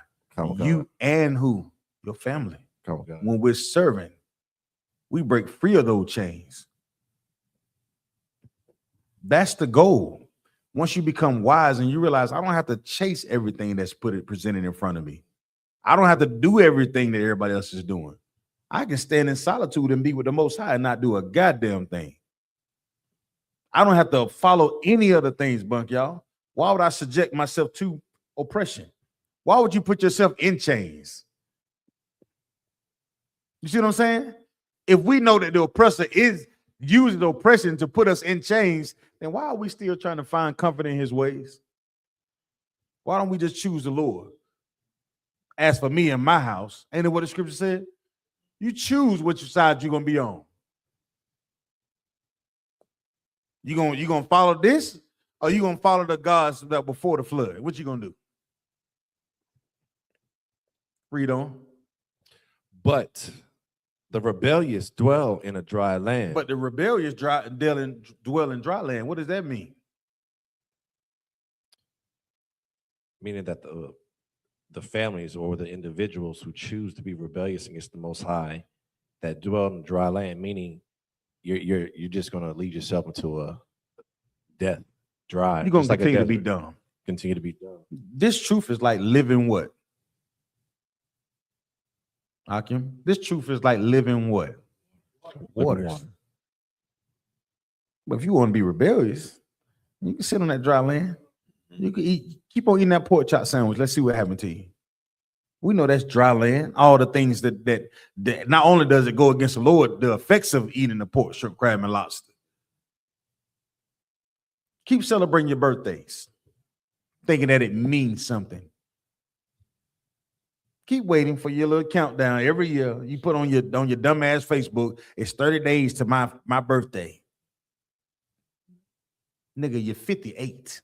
Speaker 1: you and who? Your family. When we're serving, we break free of those chains. That's the goal. Once you become wise and you realize I don't have to chase everything that's presented in front of me. I don't have to do everything that everybody else is doing. I can stand in solitude and be with the Most High and not do a goddamn thing. I don't have to follow any other things, bunk, y'all. Why would I subject myself to oppression? Why would you put yourself in chains? You see what I'm saying? If we know that the oppressor is using the oppression to put us in chains, then why are we still trying to find comfort in his ways? Why don't we just choose the Lord? As for me and my house, ain't it what the scripture said? You choose which side you're going to be on. You gonna follow this, or you gonna follow the gods that before the flood? What you gonna do? Read on.
Speaker 5: But the rebellious dwell in a dry land.
Speaker 1: But the rebellious dwell in dry land. What does that mean?
Speaker 5: Meaning that the families or the individuals who choose to be rebellious against the Most High that dwell in dry land, meaning you're just going to lead yourself into a death dry.
Speaker 1: You're going to continue to be dumb.
Speaker 5: Continue to be dumb.
Speaker 1: This truth is like living what? Hakim? This truth is like living what? Waters. But if you want to be rebellious, you can sit on that dry land. You can keep on eating that pork chop sandwich. Let's see what happened to you. We know that's dry land. All the things that not only does it go against the Lord, the effects of eating the pork, shrimp, crab, and lobster. Keep celebrating your birthdays, thinking that it means something. Keep waiting for your little countdown every year. You put on your dumbass Facebook, it's 30 days to my birthday. Nigga, you're 58.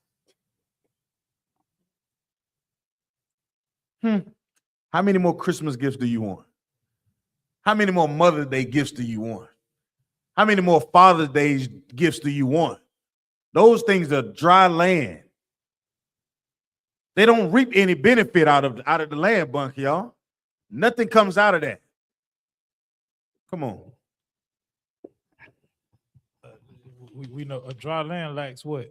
Speaker 1: How many more Christmas gifts do you want? How many more Mother's Day gifts do you want? How many more Father's Day gifts do you want? Those things are dry land. They don't reap any benefit out of the land, bunk, y'all. Nothing comes out of that. Come on.
Speaker 6: We know a dry land lacks what?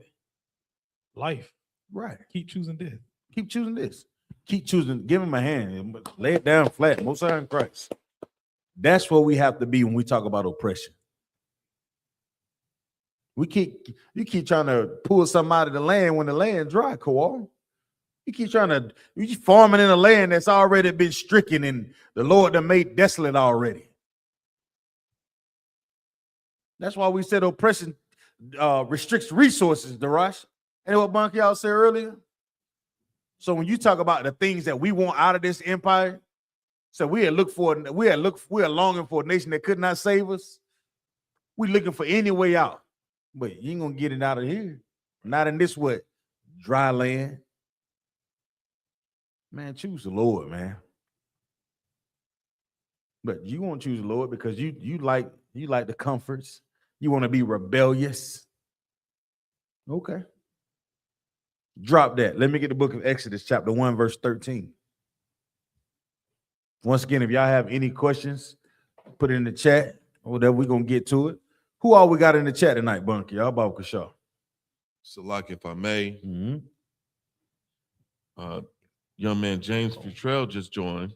Speaker 6: Life.
Speaker 1: Right.
Speaker 6: Keep choosing this.
Speaker 1: Keep choosing this. Keep choosing. Give him a hand. Lay it down flat. Most High in Christ. That's what we have to be when we talk about oppression. You keep trying to pull something out of the land when the land dry, Kowal. You keep you farming in a land that's already been stricken and the Lord done made desolate already. That's why we said oppression restricts resources, Darash. And what Bunky y'all said earlier. So when you talk about the things that we want out of this empire, so we are longing for a nation that could not save us. We're looking for any way out. But you ain't gonna get it out of here. Not in this what? Dry land. Man, choose the Lord, man. But you won't choose the Lord because you like the comforts. You want to be rebellious. Okay. Drop that. Let me get the book of Exodus, chapter 1, verse 13. Once again, if y'all have any questions, put it in the chat. Whatever, we're going to get to it. Who all we got in the chat tonight, Bunky? Y'all about Kashaw.
Speaker 2: So, like, if I may,
Speaker 1: Mm-hmm.
Speaker 2: Young man James Futrell just joined.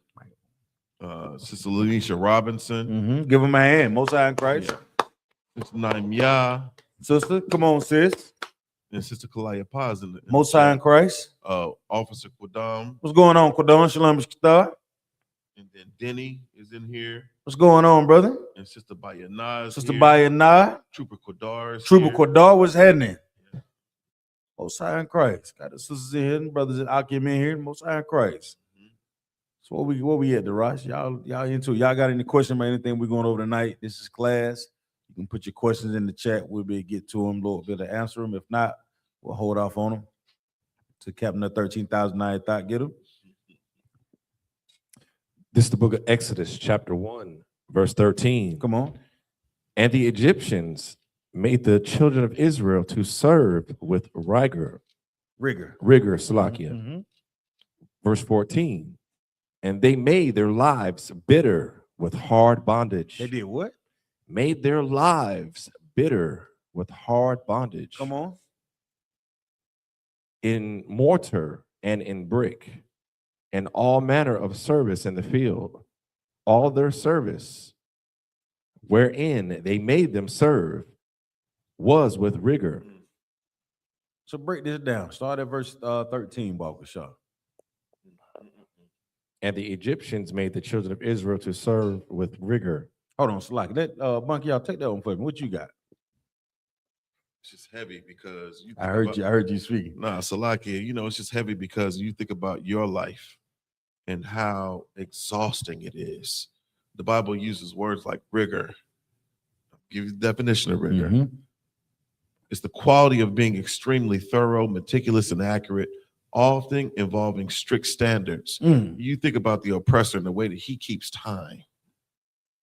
Speaker 2: Sister Lanisha Robinson.
Speaker 1: Mm-hmm. Give him a hand. Most High in Christ.
Speaker 2: Yeah. Sister Naimya.
Speaker 1: Sister, come on, sis.
Speaker 2: And Sister Kalaya Paz.
Speaker 1: Most High in Christ.
Speaker 2: Officer Quadam.
Speaker 1: What's going on, Quadon? Shalom, Shkita.
Speaker 2: And then Denny is in here.
Speaker 1: What's going on, brother?
Speaker 2: And Sister Bayana.
Speaker 1: Sister Bayana.
Speaker 2: Trooper Quadar.
Speaker 1: Trooper Quadar, what's happening? Most High in Christ. Got the sisters in here, and brothers in Akim in here. Most High in Christ. So what we at, Darash? Y'all into it. Y'all got any questions about anything we're going over tonight? This is class. You can put your questions in the chat. We'll be able to get to them. Lord, be able to answer them. If not, we'll hold off on them. To Captain of 13,000 I thought, get them.
Speaker 5: This is the book of Exodus, chapter 1, verse 13.
Speaker 1: Come on.
Speaker 5: And the Egyptians made the children of Israel to serve with rigor, Salakia.
Speaker 1: Mm-hmm.
Speaker 5: Verse 14. And they made their lives bitter with hard bondage.
Speaker 1: They did what?
Speaker 5: Made their lives bitter with hard bondage.
Speaker 1: Come on.
Speaker 5: In mortar and in brick, and all manner of service in the field, all their service, wherein they made them serve, was with rigor.
Speaker 1: So break this down. Start at verse 13, Balkashaw.
Speaker 5: And the Egyptians made the children of Israel to serve with rigor.
Speaker 1: Hold on, Slack. That Bunky, y'all take that one for me. What you got?
Speaker 2: It's just heavy because
Speaker 1: I heard you speaking.
Speaker 2: Nah, Salakia, it's just heavy because you think about your life and how exhausting it is. The Bible uses words like rigor. I'll give you the definition of rigor.
Speaker 1: Mm-hmm.
Speaker 2: It's the quality of being extremely thorough, meticulous, and accurate, often involving strict standards. You think about the oppressor and the way that he keeps time.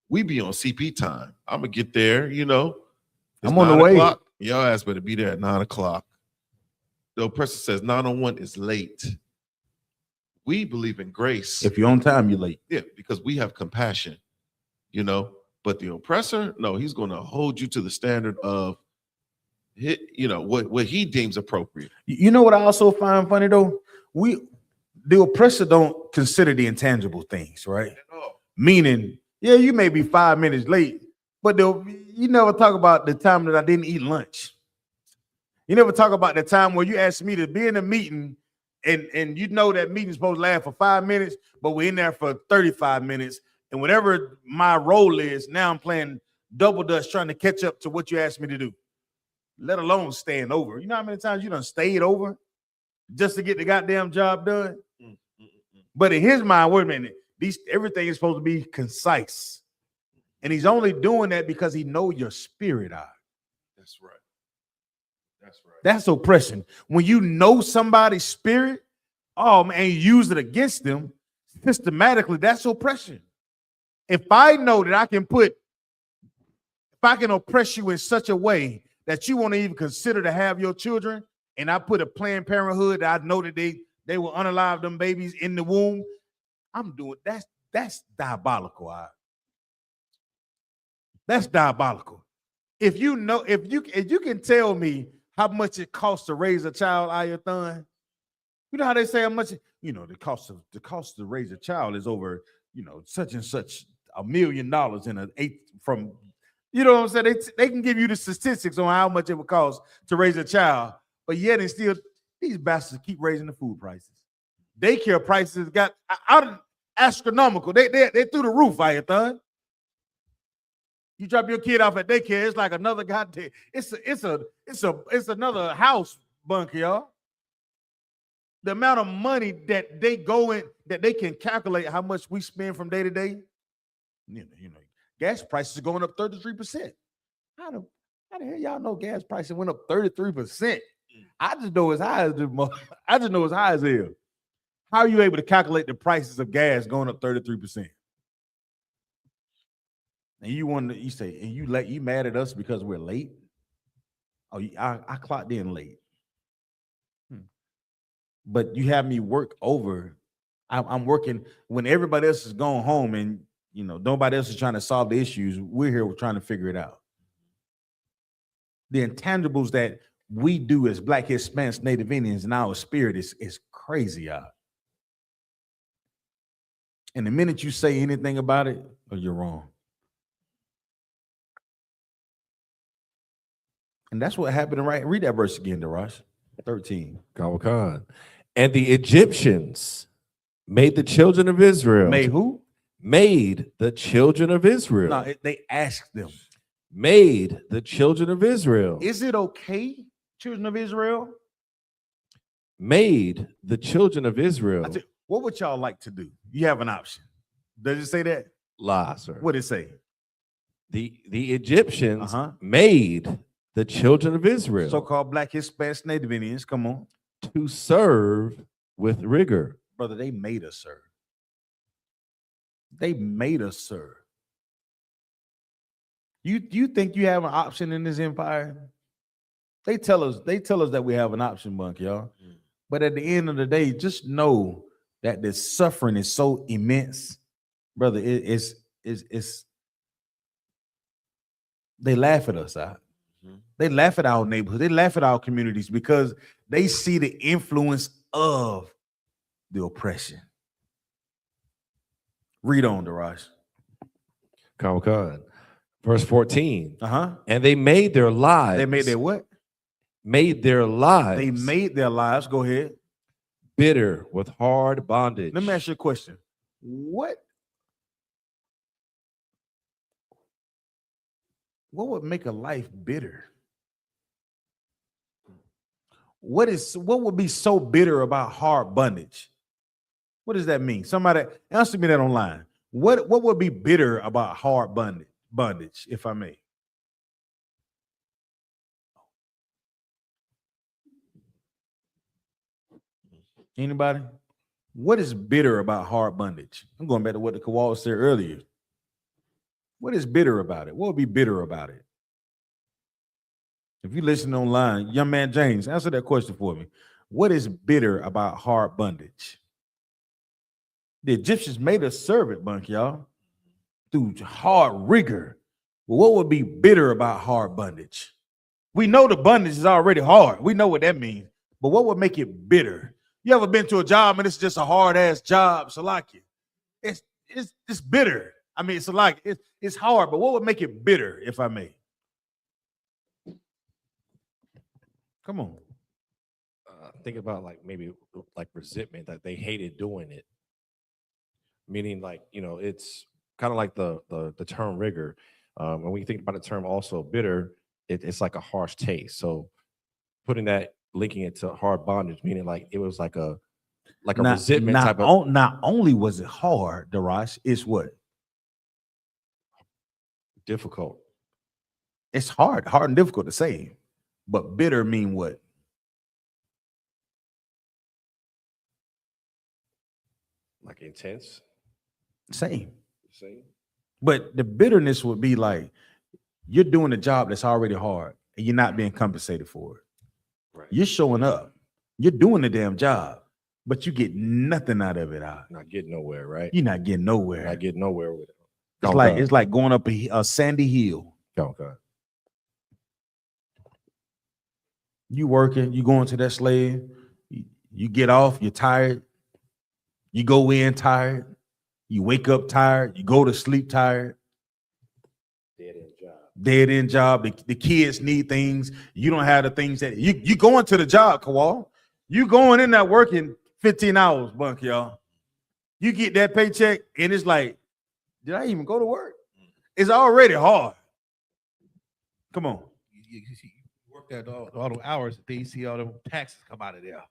Speaker 2: We be on CP time. I'm going to get there,
Speaker 1: I'm on the way.
Speaker 2: Y'all ass better be there at 9 o'clock. The oppressor says 9:01 is late. We believe in grace.
Speaker 1: If you're on time, you're late.
Speaker 2: Yeah, because we have compassion, But the oppressor, no, he's going to hold you to the standard of, what he deems appropriate.
Speaker 1: You know what I also find funny though? The oppressor don't consider the intangible things, right? Meaning, yeah, you may be 5 minutes late, but you never talk about the time that I didn't eat lunch. You never talk about the time where you asked me to be in a meeting and that meeting's supposed to last for 5 minutes, but we're in there for 35 minutes. And whatever my role is, now I'm playing double dutch trying to catch up to what you asked me to do. let alone staying over. You know how many times you done stayed over just to get the goddamn job done? But in his mind, wait a minute, everything is supposed to be concise. And he's only doing that because he know your spirit eye.
Speaker 2: That's right. That's right.
Speaker 1: That's oppression. When you know somebody's spirit, oh man, you use it against them systematically, that's oppression. If I know that I can oppress you in such a way that you won't even consider to have your children, and I put a Planned Parenthood that I know that they will unalive them babies in the womb, I'm doing that's diabolical. That's diabolical. If you can tell me how much it costs to raise a child, Ayathon, you know how they say how much, the cost to raise a child is over, such and such $1 million in an eighth from, you know what I'm saying? They can give you the statistics on how much it would cost to raise a child, but yet and still these bastards keep raising the food prices. Daycare prices got out of astronomical. They through the roof, Ayathon. You drop your kid off at daycare, it's like another goddamn. It's another house bunk, y'all. The amount of money that they go in, that they can calculate how much we spend from day to day. Gas prices are going up 33%. How the hell y'all know gas prices went up 33%? I just know as high as hell. How are you able to calculate the prices of gas going up 33%? And you mad at us because we're late? Oh, I clocked in late. But you have me work over. I'm working when everybody else is going home and nobody else is trying to solve the issues. We're here, we're trying to figure it out. The intangibles that we do as Black, Hispanics, Native Indians in our spirit is crazy out. And the minute you say anything about it, you're wrong. And that's what happened, right? Read that verse again, Darash. 13.
Speaker 5: Khan. And the Egyptians made the children of Israel.
Speaker 1: Made who?
Speaker 5: Made the children of Israel.
Speaker 1: No, they asked them.
Speaker 5: Made the children of Israel.
Speaker 1: Is it okay, children of Israel?
Speaker 5: Made the children of Israel.
Speaker 1: What would y'all like to do? You have an option. Does it say that?
Speaker 5: Lie, sir.
Speaker 1: What did it say?
Speaker 5: The Egyptians made the children of Israel.
Speaker 1: So-called Black, Hispanics, Native Indians, come on.
Speaker 5: To serve with rigor.
Speaker 1: Brother, they made us serve. They made us serve. You think you have an option in this empire? They tell us that we have an option, bunk, y'all. But at the end of the day, just know that the suffering is so immense, brother. It's they laugh at us out. They laugh at our neighborhood. They laugh at our communities because they see the influence of the oppression. Read on, Darash.
Speaker 5: Khan. Verse 14.
Speaker 1: And
Speaker 5: they made their lives.
Speaker 1: They made their what?
Speaker 5: Made their lives.
Speaker 1: They made their lives. Go ahead.
Speaker 5: Bitter with hard bondage.
Speaker 1: Let me ask you a question. What would make a life bitter? What would be so bitter about hard bondage? What does that mean? Somebody answer me that online. What would be bitter about hard bondage, if I may? Anybody? What is bitter about hard bondage? I'm going back to what the Kowal said earlier. What is bitter about it? What would be bitter about it? If you listen online, young man James, answer that question for me. What is bitter about hard bondage? The Egyptians made us serve it, bunk, y'all, through hard rigor. Well, what would be bitter about hard bondage? We know the bondage is already hard. We know what that means. But what would make it bitter? You ever been to a job and it's just a hard ass job? So like it's bitter. I mean, it's hard, but what would make it bitter, if I may? Come on.
Speaker 5: Think about maybe resentment, that they hated doing it. Meaning it's kind of like the term rigor. When we think about the term also bitter, it's like a harsh taste. So putting that, linking it to hard bondage, meaning like it was like a resentment type of
Speaker 1: Not only was it hard, Darash, it's what?
Speaker 5: difficult.
Speaker 1: It's hard and difficult to say. But bitter mean what?
Speaker 5: Like intense.
Speaker 1: Same.
Speaker 5: Same.
Speaker 1: But the bitterness would be like you're doing a job that's already hard and you're not being compensated for it.
Speaker 5: Right.
Speaker 1: You're showing up, you're doing the damn job, but you get nothing out of it.
Speaker 5: Not getting nowhere, right?
Speaker 1: You're not getting nowhere.
Speaker 5: Not getting nowhere with it.
Speaker 1: It's like going up a sandy hill.
Speaker 5: Oh, God.
Speaker 1: You working, you going to that slave, you get off, you're tired, you go in tired, you wake up tired, you go to sleep tired. Dead end job. The kids need things. You don't have the things that you going to the job, Kawal. You going in there working 15 hours, bunk, y'all. You get that paycheck, and it's like, did I even go to work? It's already hard. Come on.
Speaker 7: You work that all the hours, and then you see all them taxes come out of there.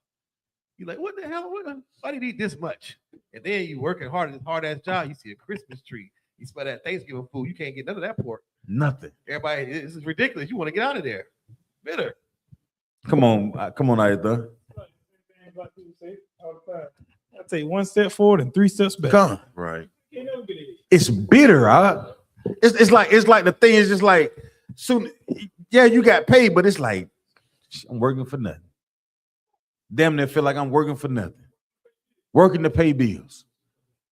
Speaker 7: You're like, what the hell? Why do you need this much? And then you working hard ass job. You see a Christmas tree. You smell that Thanksgiving food. You can't get none of that pork.
Speaker 1: Nothing.
Speaker 7: Everybody, this is ridiculous. You want to get out of there. Bitter.
Speaker 1: Come on, Aitha.
Speaker 6: I take one step forward and 3 steps back.
Speaker 1: Come.
Speaker 2: Right.
Speaker 1: It's bitter. It's like the thing is just like soon. Yeah, you got paid, but it's like I'm working for nothing. Damn near feel like I'm working for nothing. Working to pay bills.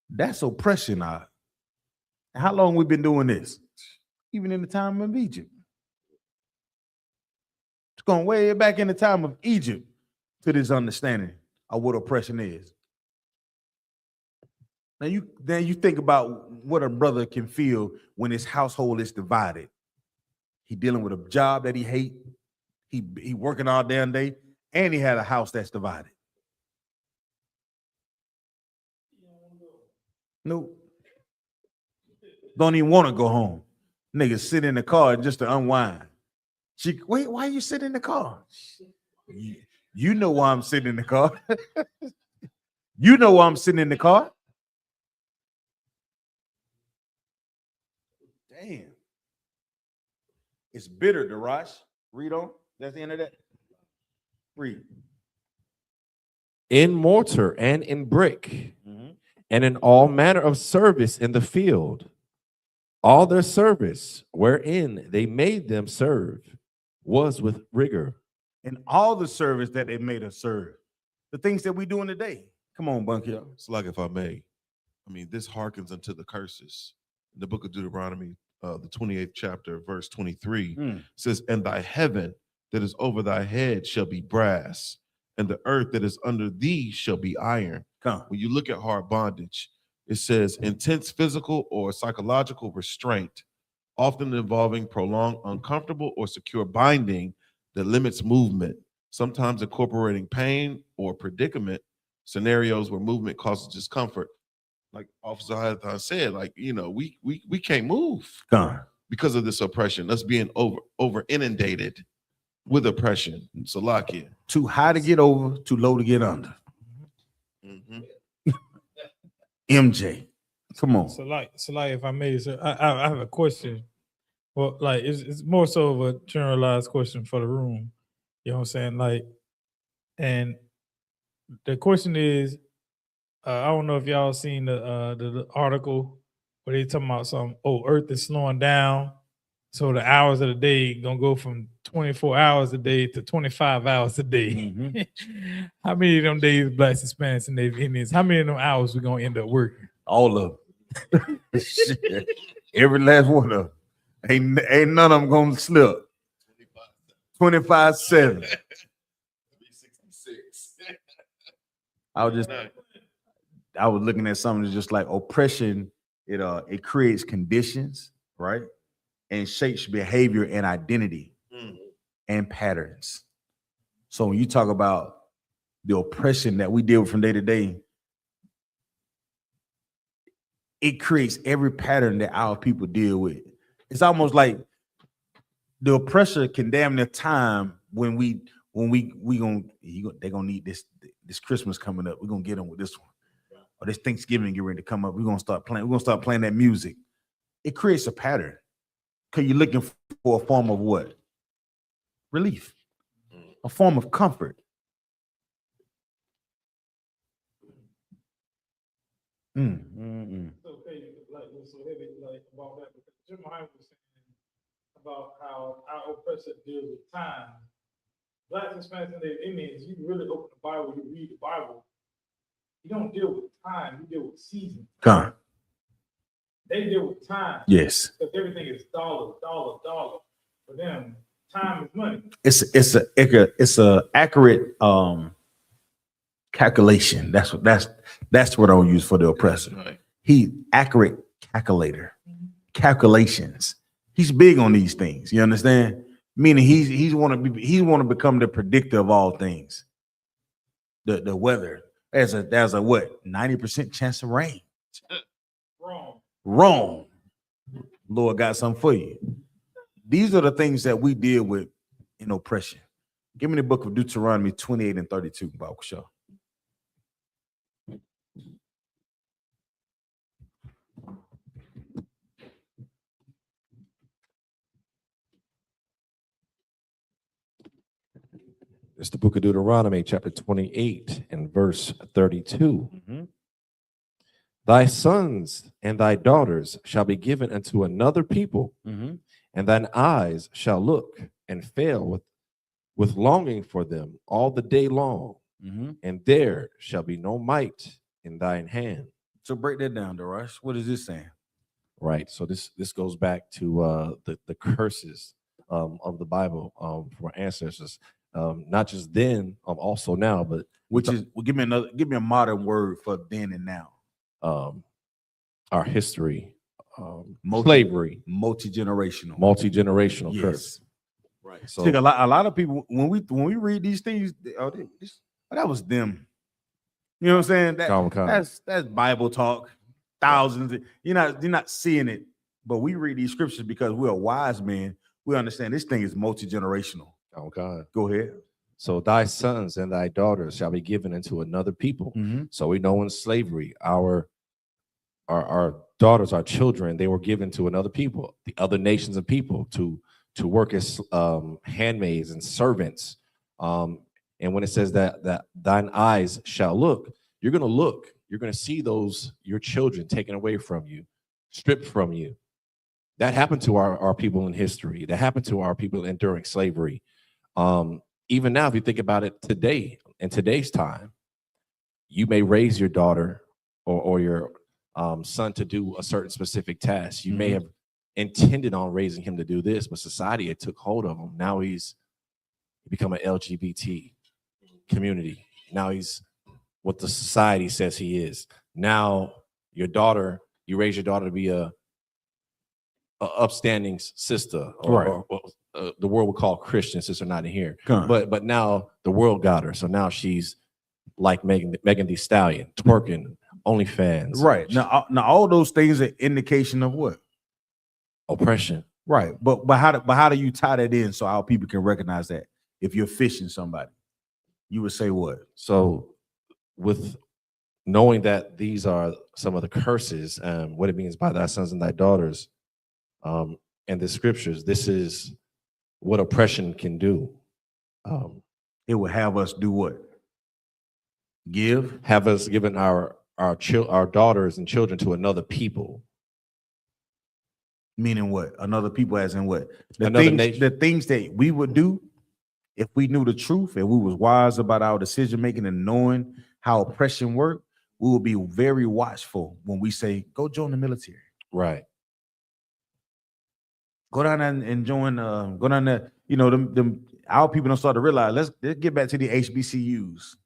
Speaker 1: That's oppression. How long we been doing this? Even in the time of Egypt. It's going way back in the time of Egypt to this understanding of what oppression is. Now you think about what a brother can feel when his household is divided. He dealing with a job that he hate. He working all damn day, and he had a house that's divided. Nope. Don't even want to go home. Niggas sit in the car just to unwind. Wait, why you sit in the car? You know why I'm sitting in the car. You know why I'm sitting in the car. Damn. It's bitter, Darash. Read on. That's the end of that. Read.
Speaker 5: In mortar and in brick, and in all manner of service in the field, all their service wherein they made them serve was with rigor.
Speaker 1: And all the service that they made us serve, the things that we doing today. Come on, Bunky.
Speaker 2: It's like, if I may, this harkens unto the curses. The book of Deuteronomy, the 28th chapter, verse 23 says, and thy heaven that is over thy head shall be brass, and the earth that is under thee shall be iron. When you look at hard bondage, it says intense physical or psychological restraint, often involving prolonged, uncomfortable, or secure binding that limits movement, sometimes incorporating pain or predicament scenarios where movement causes discomfort. Like Officer Hayathan said, we can't move because of this oppression. Us being over inundated with oppression. Salakia.
Speaker 1: Too high to get over, too low to get under. MJ, come on.
Speaker 6: So if I may, sir, I have a question. Well, it's more so of a generalized question for the room. You know what I'm saying? And the question is, I don't know if y'all seen the article where they talking about Earth is slowing down, so the hours of the day gonna go from 24 hours a day to 25 hours a day. How many of them days Blacks, Hispanics, and Native Indians? How many of them hours we gonna end up working?
Speaker 1: All of them. Every last one of them. Ain't none of them gonna slip. 25/7. I was looking at something that's just like oppression. It creates conditions, right? And shapes behavior and identity and patterns. So when you talk about the oppression that we deal with from day to day, it creates every pattern that our people deal with. It's almost like the oppressor can damn near time when they're gonna need this Christmas coming up. We're gonna get them with this one. Or this Thanksgiving get ready to come up. We're gonna start playing that music. It creates a pattern. Because you're looking for a form of what? Relief. A form of comfort.
Speaker 6: It's okay, like what's so heavy, like about that, because Jim Hyde was saying about how our oppressor deals with time. Blacks, Hispanics, and Native Indians, you really open the Bible, you read the Bible, you don't deal with time, you deal with season.
Speaker 1: Come.
Speaker 6: They deal with time.
Speaker 1: Yes.
Speaker 6: Because everything is dollar. For them, time is money.
Speaker 1: It's a accurate calculation. That's what I'll use for the oppressor.
Speaker 2: Right.
Speaker 1: He accurate calculator. Calculations. He's big on these things. You understand? Meaning he want to become the predictor of all things. The weather. There's a what? 90% chance of rain. Wrong. Lord got something for you. These are the things that we deal with in oppression. Give me the book of Deuteronomy 28 and 32, Bob Shaw.
Speaker 5: It's the book of Deuteronomy, chapter 28 and verse 32. Thy sons and thy daughters shall be given unto another people, and thine eyes shall look and fail with longing for them all the day long, and there shall be no might in thine hand.
Speaker 1: So break that down, Darash. What is this saying?
Speaker 5: Right. So this goes back to the curses of the Bible for our ancestors. Not just then, also now, but
Speaker 1: give me a modern word for then and now.
Speaker 5: Our history, slavery, multi-generational
Speaker 1: yes.
Speaker 5: curse. Right. So
Speaker 1: a lot of people when we read these things, that was them. You know what I'm saying? That's Bible talk. Thousands. You're not seeing it, but we read these scriptures because we're wise men. We understand this thing is multi-generational.
Speaker 5: Oh God.
Speaker 1: Go ahead.
Speaker 5: So thy sons and thy daughters shall be given into another people. So we know in slavery, our daughters, our children, they were given to another people, the other nations of people to work as handmaids and servants. And when it says that thine eyes shall look, you're going to look. You're going to see your children taken away from you, stripped from you. That happened to our people in history. That happened to our people enduring slavery. Even now, if you think about it today, in today's time, you may raise your daughter or your son to do a certain specific task. You may have intended on raising him to do this, but society had took hold of him. Now he's become an LGBT community. Now he's what the society says he is. Now you raise your daughter to be a upstanding sister, or the world would call Christian sister, not in here. But now the world got her, so now she's like Megan Thee Stallion, twerking, OnlyFans.
Speaker 1: Right. Now all those things are indication of what?
Speaker 5: Oppression.
Speaker 1: Right. But how do you tie that in so our people can recognize that? If you're fishing somebody, you would say what?
Speaker 5: So with knowing that these are some of the curses and what it means by thy sons and thy daughters, and the scriptures, this is what oppression can do.
Speaker 1: It will have us do what?
Speaker 5: Have us given our daughters and children to another people.
Speaker 1: Meaning what? Another people as in what?
Speaker 5: The
Speaker 1: things that we would do if we knew the truth and we was wise about our decision making and knowing how oppression worked, we will be very watchful when we say, go join the military.
Speaker 5: Right.
Speaker 1: Go down there and join, go down there, our people don't start to realize, let's get back to the HBCUs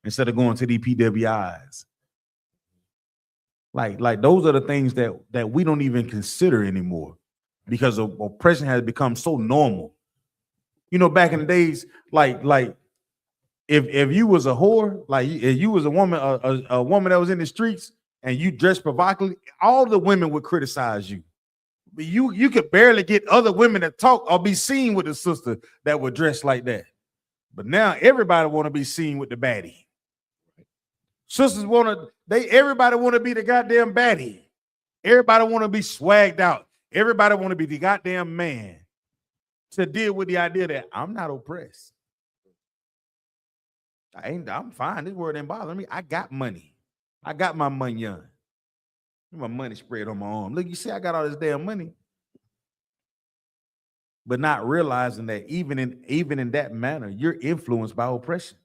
Speaker 1: instead of going to the PWIs. Like those are the things that we don't even consider anymore because oppression has become so normal. Back in the days, like if you was a whore, like if you was a woman that was in the streets and you dressed provocatively, all the women would criticize you. You could barely get other women to talk or be seen with a sister that would dress like that. But now everybody want to be seen with the baddie. Sisters everybody want to be the goddamn baddie. Everybody want to be swagged out. Everybody want to be the goddamn man to deal with the idea that I'm not oppressed. I'm fine. This word ain't bothering me. I got money. I got my money on. My money spread on my arm. Look, you see, I got all this damn money. But not realizing that even in that manner, you're influenced by oppression.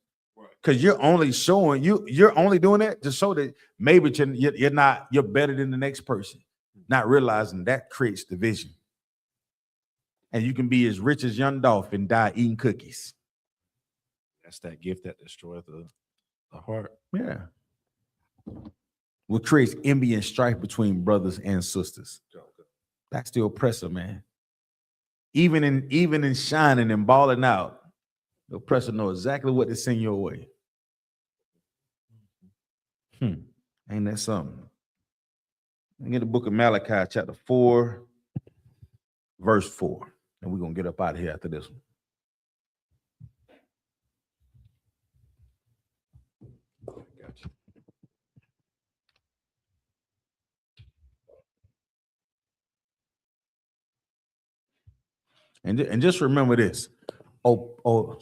Speaker 1: Because you're only showing you're only doing that to show that maybe you're better than the next person. Not realizing that creates division. And you can be as rich as young Dolph and die eating cookies.
Speaker 5: That's that gift that destroys the heart.
Speaker 1: Yeah. What creates envy and strife between brothers and sisters. That's the oppressor, man. Even in shining and balling out, the oppressor knows exactly what to send your way. Ain't that something? Get the book of Malachi, chapter 4, verse 4. And we're going to get up out of here after this one.
Speaker 5: Gotcha.
Speaker 1: And just remember this. Oh,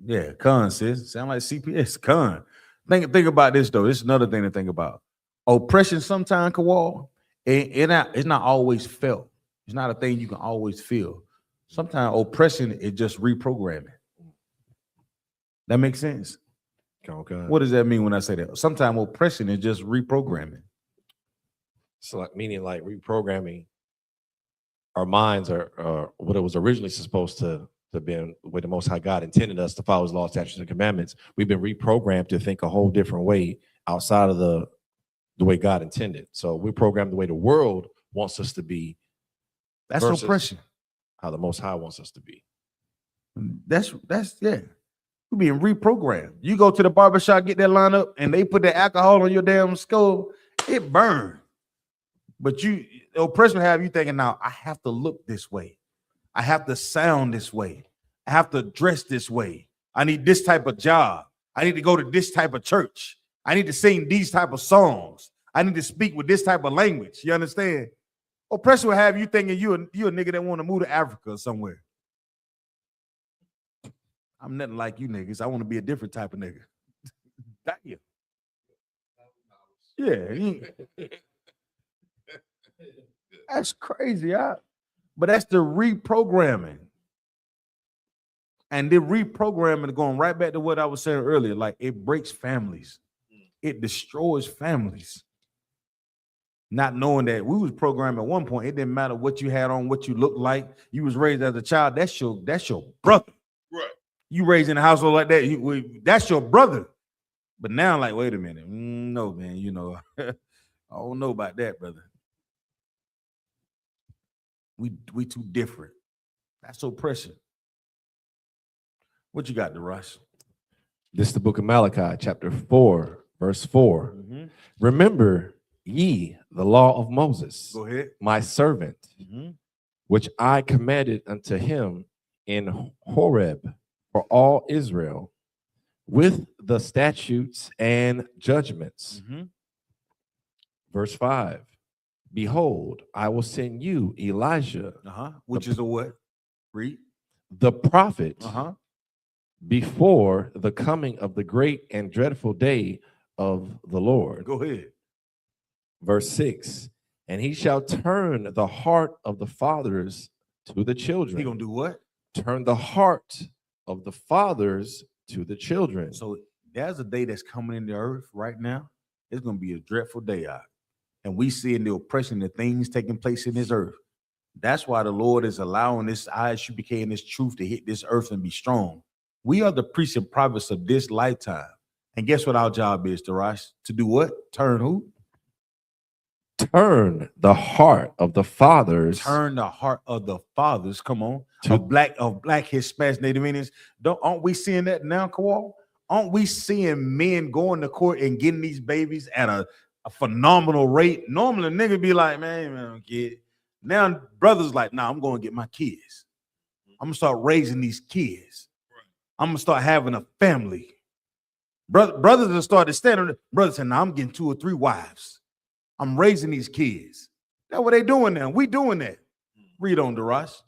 Speaker 1: yeah, con, sis. Sound like CPS, con. Think about this, though. This is another thing to think about. Oppression sometimes, Kawal, it's not always felt. It's not a thing you can always feel. Sometimes oppression is just reprogramming. That makes sense?
Speaker 5: Okay.
Speaker 1: What does that mean when I say that? Sometimes oppression is just reprogramming.
Speaker 5: So meaning like reprogramming our minds are what it was originally supposed to be, the way the Most High God intended us to follow His laws, statutes, and commandments. We've been reprogrammed to think a whole different way outside of the way God intended. So we're programmed the way the world wants us to be.
Speaker 1: That's oppression.
Speaker 5: How the Most High wants us to be.
Speaker 1: That's yeah. We're being reprogrammed. You go to the barbershop, get that line up, and they put the alcohol on your damn skull, it burns. But the oppression have you thinking, now I have to look this way. I have to sound this way. I have to dress this way. I need this type of job. I need to go to this type of church. I need to sing these type of songs. I need to speak with this type of language. You understand? Oppression will have you thinking you a nigga that want to move to Africa or somewhere. I'm nothing like you niggas. I want to be a different type of nigga. Damn. Yeah. That's crazy. But that's the reprogramming. And the reprogramming going right back to what I was saying earlier. Like, it breaks families. It destroys families. Not knowing that we was programmed at one point. It didn't matter what you had on, what you looked like. You was raised as a child. That's your brother.
Speaker 2: Right.
Speaker 1: You raised in a household like that. That's your brother. But now, like, wait a minute. No, man. You know, I don't know about that, brother. We too different. That's oppression. What you got, DeRush?
Speaker 5: This is the book of Malachi, chapter 4, verse 4.
Speaker 1: Mm-hmm.
Speaker 5: Remember ye the law of Moses,
Speaker 1: Go ahead.
Speaker 5: my servant, which I commanded unto him in Horeb for all Israel, with the statutes and judgments. Verse 5. Behold, I will send you Elijah,
Speaker 1: which is a what? Read.
Speaker 5: the prophet, before the coming of the great and dreadful day of the Lord.
Speaker 1: Go ahead.
Speaker 5: Verse 6. And he shall turn the heart of the fathers to the children.
Speaker 1: He gonna do what?
Speaker 5: Turn the heart of the fathers to the children.
Speaker 1: So there's a day that's coming in the earth right now. It's gonna be a dreadful day out. And we seeing the oppression, the things taking place in this earth. That's why the Lord is allowing this I.S.U.P.K and this truth to hit this earth and be strong. We are the priests and prophets of this lifetime. And guess what our job is, Darash? To do what? Turn who?
Speaker 5: Turn the heart of the fathers.
Speaker 1: Turn the heart of the fathers. Come on. Of black, Hispanics, Native Indians. Aren't we seeing that now, Kawal? Aren't we seeing men going to court and getting these babies at a phenomenal rate? Normally, a nigga be like, man, kid, Now brothers like, nah, I'm going to get my kids. I'm going to start raising these kids. I'm going to start having a family. Brothers have started standing. Brothers saying, nah, I'm getting 2 or 3 wives. I'm raising these kids. That's what they doing now. We doing that. Read on, Darash.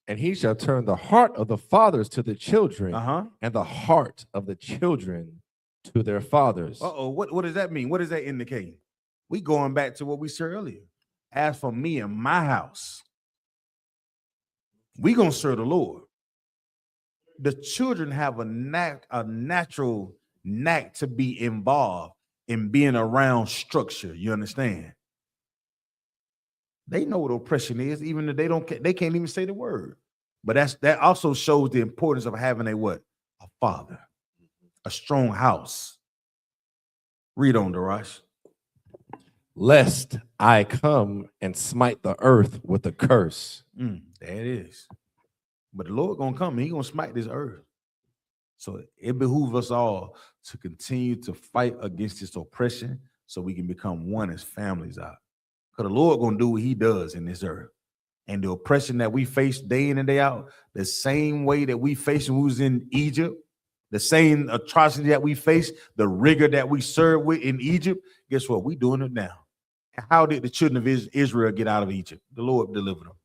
Speaker 5: And he shall turn the heart of the fathers to the children,
Speaker 1: Uh-huh.
Speaker 5: and the heart of the children to their fathers.
Speaker 1: Uh-oh, what does that mean? What does that indicate? We going back to what we said earlier. As for me and my house, we gonna serve the Lord. The children have a natural knack to be involved in being around structure. You understand? They know what oppression is, even if they can't even say the word. But that also shows the importance of having a father, a strong house. Read on, Darash.
Speaker 5: Lest I come and smite the earth with a curse.
Speaker 1: There it is. But the Lord gonna come and he gonna smite this earth. So it behooves us all to continue to fight against this oppression so we can become one as families out. Because the Lord gonna do what he does in this earth. And the oppression that we face day in and day out, the same way that we faced when we was in Egypt, the same atrocity that we face, the rigor that we served with in Egypt, guess what? We doing it now. How did the children of Israel get out of Egypt? The Lord delivered them.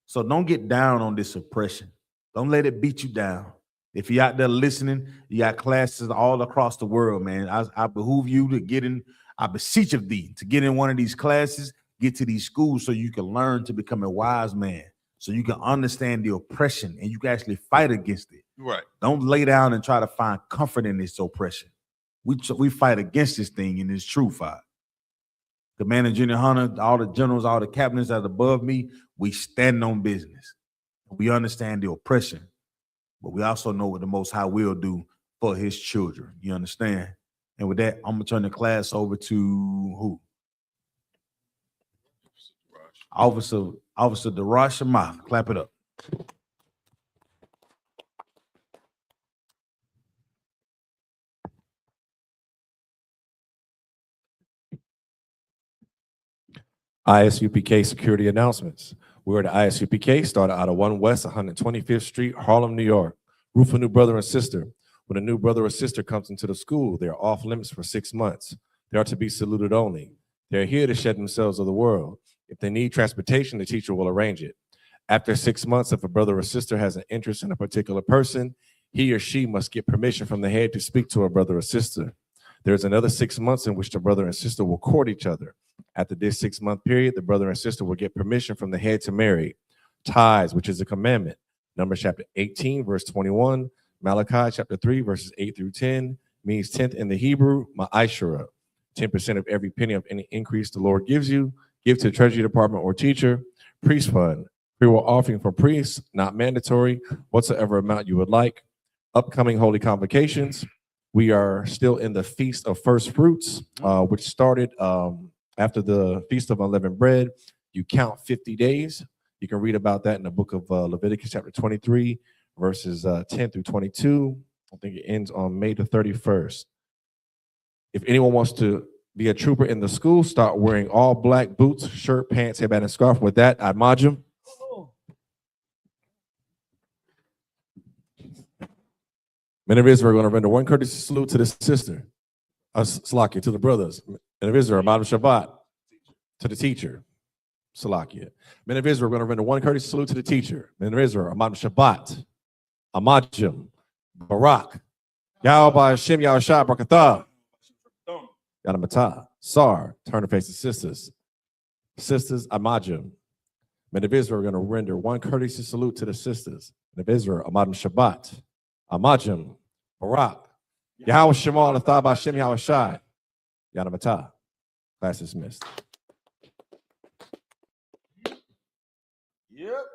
Speaker 1: So don't get down on this oppression. Don't let it beat you down. If you're out there listening, you got classes all across the world, man. I behoove you to get in. I beseech of thee to get in one of these classes, get to these schools so you can learn to become a wise man, so you can understand the oppression and you can actually fight against it.
Speaker 2: Right.
Speaker 1: Don't lay down and try to find comfort in this oppression. We fight against this thing in this true fight. Commander Junior Hunter, all the generals, all the captains that are above me, we stand on business. We understand the oppression, but we also know what the Most High will do for his children. You understand? And with that, I'm going to turn the class over to who? Officer Darash Shema. Clap it up.
Speaker 5: I.S.U.P.K. security announcements. We're at I.S.U.P.K. started out of 1 West 125th Street, Harlem, New York. Roof for new brother and sister. When a new brother or sister comes into the school, they are off limits for 6 months. They are to be saluted only. They're here to shed themselves of the world. If they need transportation, the teacher will arrange it. After 6 months, if a brother or sister has an interest in a particular person, he or she must get permission from the head to speak to a brother or sister. There's another 6 months in which the brother and sister will court each other. After this 6 month period, the brother and sister will get permission from the head to marry. Tithes, which is a commandment. Numbers chapter 18, verse 21. Malachi chapter 3, verses 8 through 10, means tenth in the Hebrew, ma'ashara. 10% of every penny of any increase the Lord gives you, give to the treasury department or teacher. Priest fund, free will offering for priests, not mandatory, whatsoever amount you would like. Upcoming holy convocations. We are still in the Feast of First Fruits, which started after the Feast of Unleavened Bread. You count 50 days. You can read about that in the book of Leviticus chapter 23, verses 10 through 22. I think it ends on May the 31st. If anyone wants to be a trooper in the school, start wearing all black boots, shirt, pants, headband, and scarf. With that, I mod you. Men of Israel are going to render one courtesy salute to the sister, Salakia, to the brothers. Men of Israel, Madam Shabbat, to the teacher, Salakia. Men of Israel are going to render one courtesy salute to the teacher. Men of Israel, Madam Shabbat, Amajim, Barak, Yahweh Hashem, Yahushua, Barakatah, Yadamata, Sar, turn to face the sisters. Sisters, Amajim. Men of Israel are going to render one courtesy salute to the sisters. Men of Israel, Madam Shabbat, Amajim, Barak, Yahweh Shema, Lathab Hashem, Yahushua, Yadamata. Class dismissed.
Speaker 1: Yep.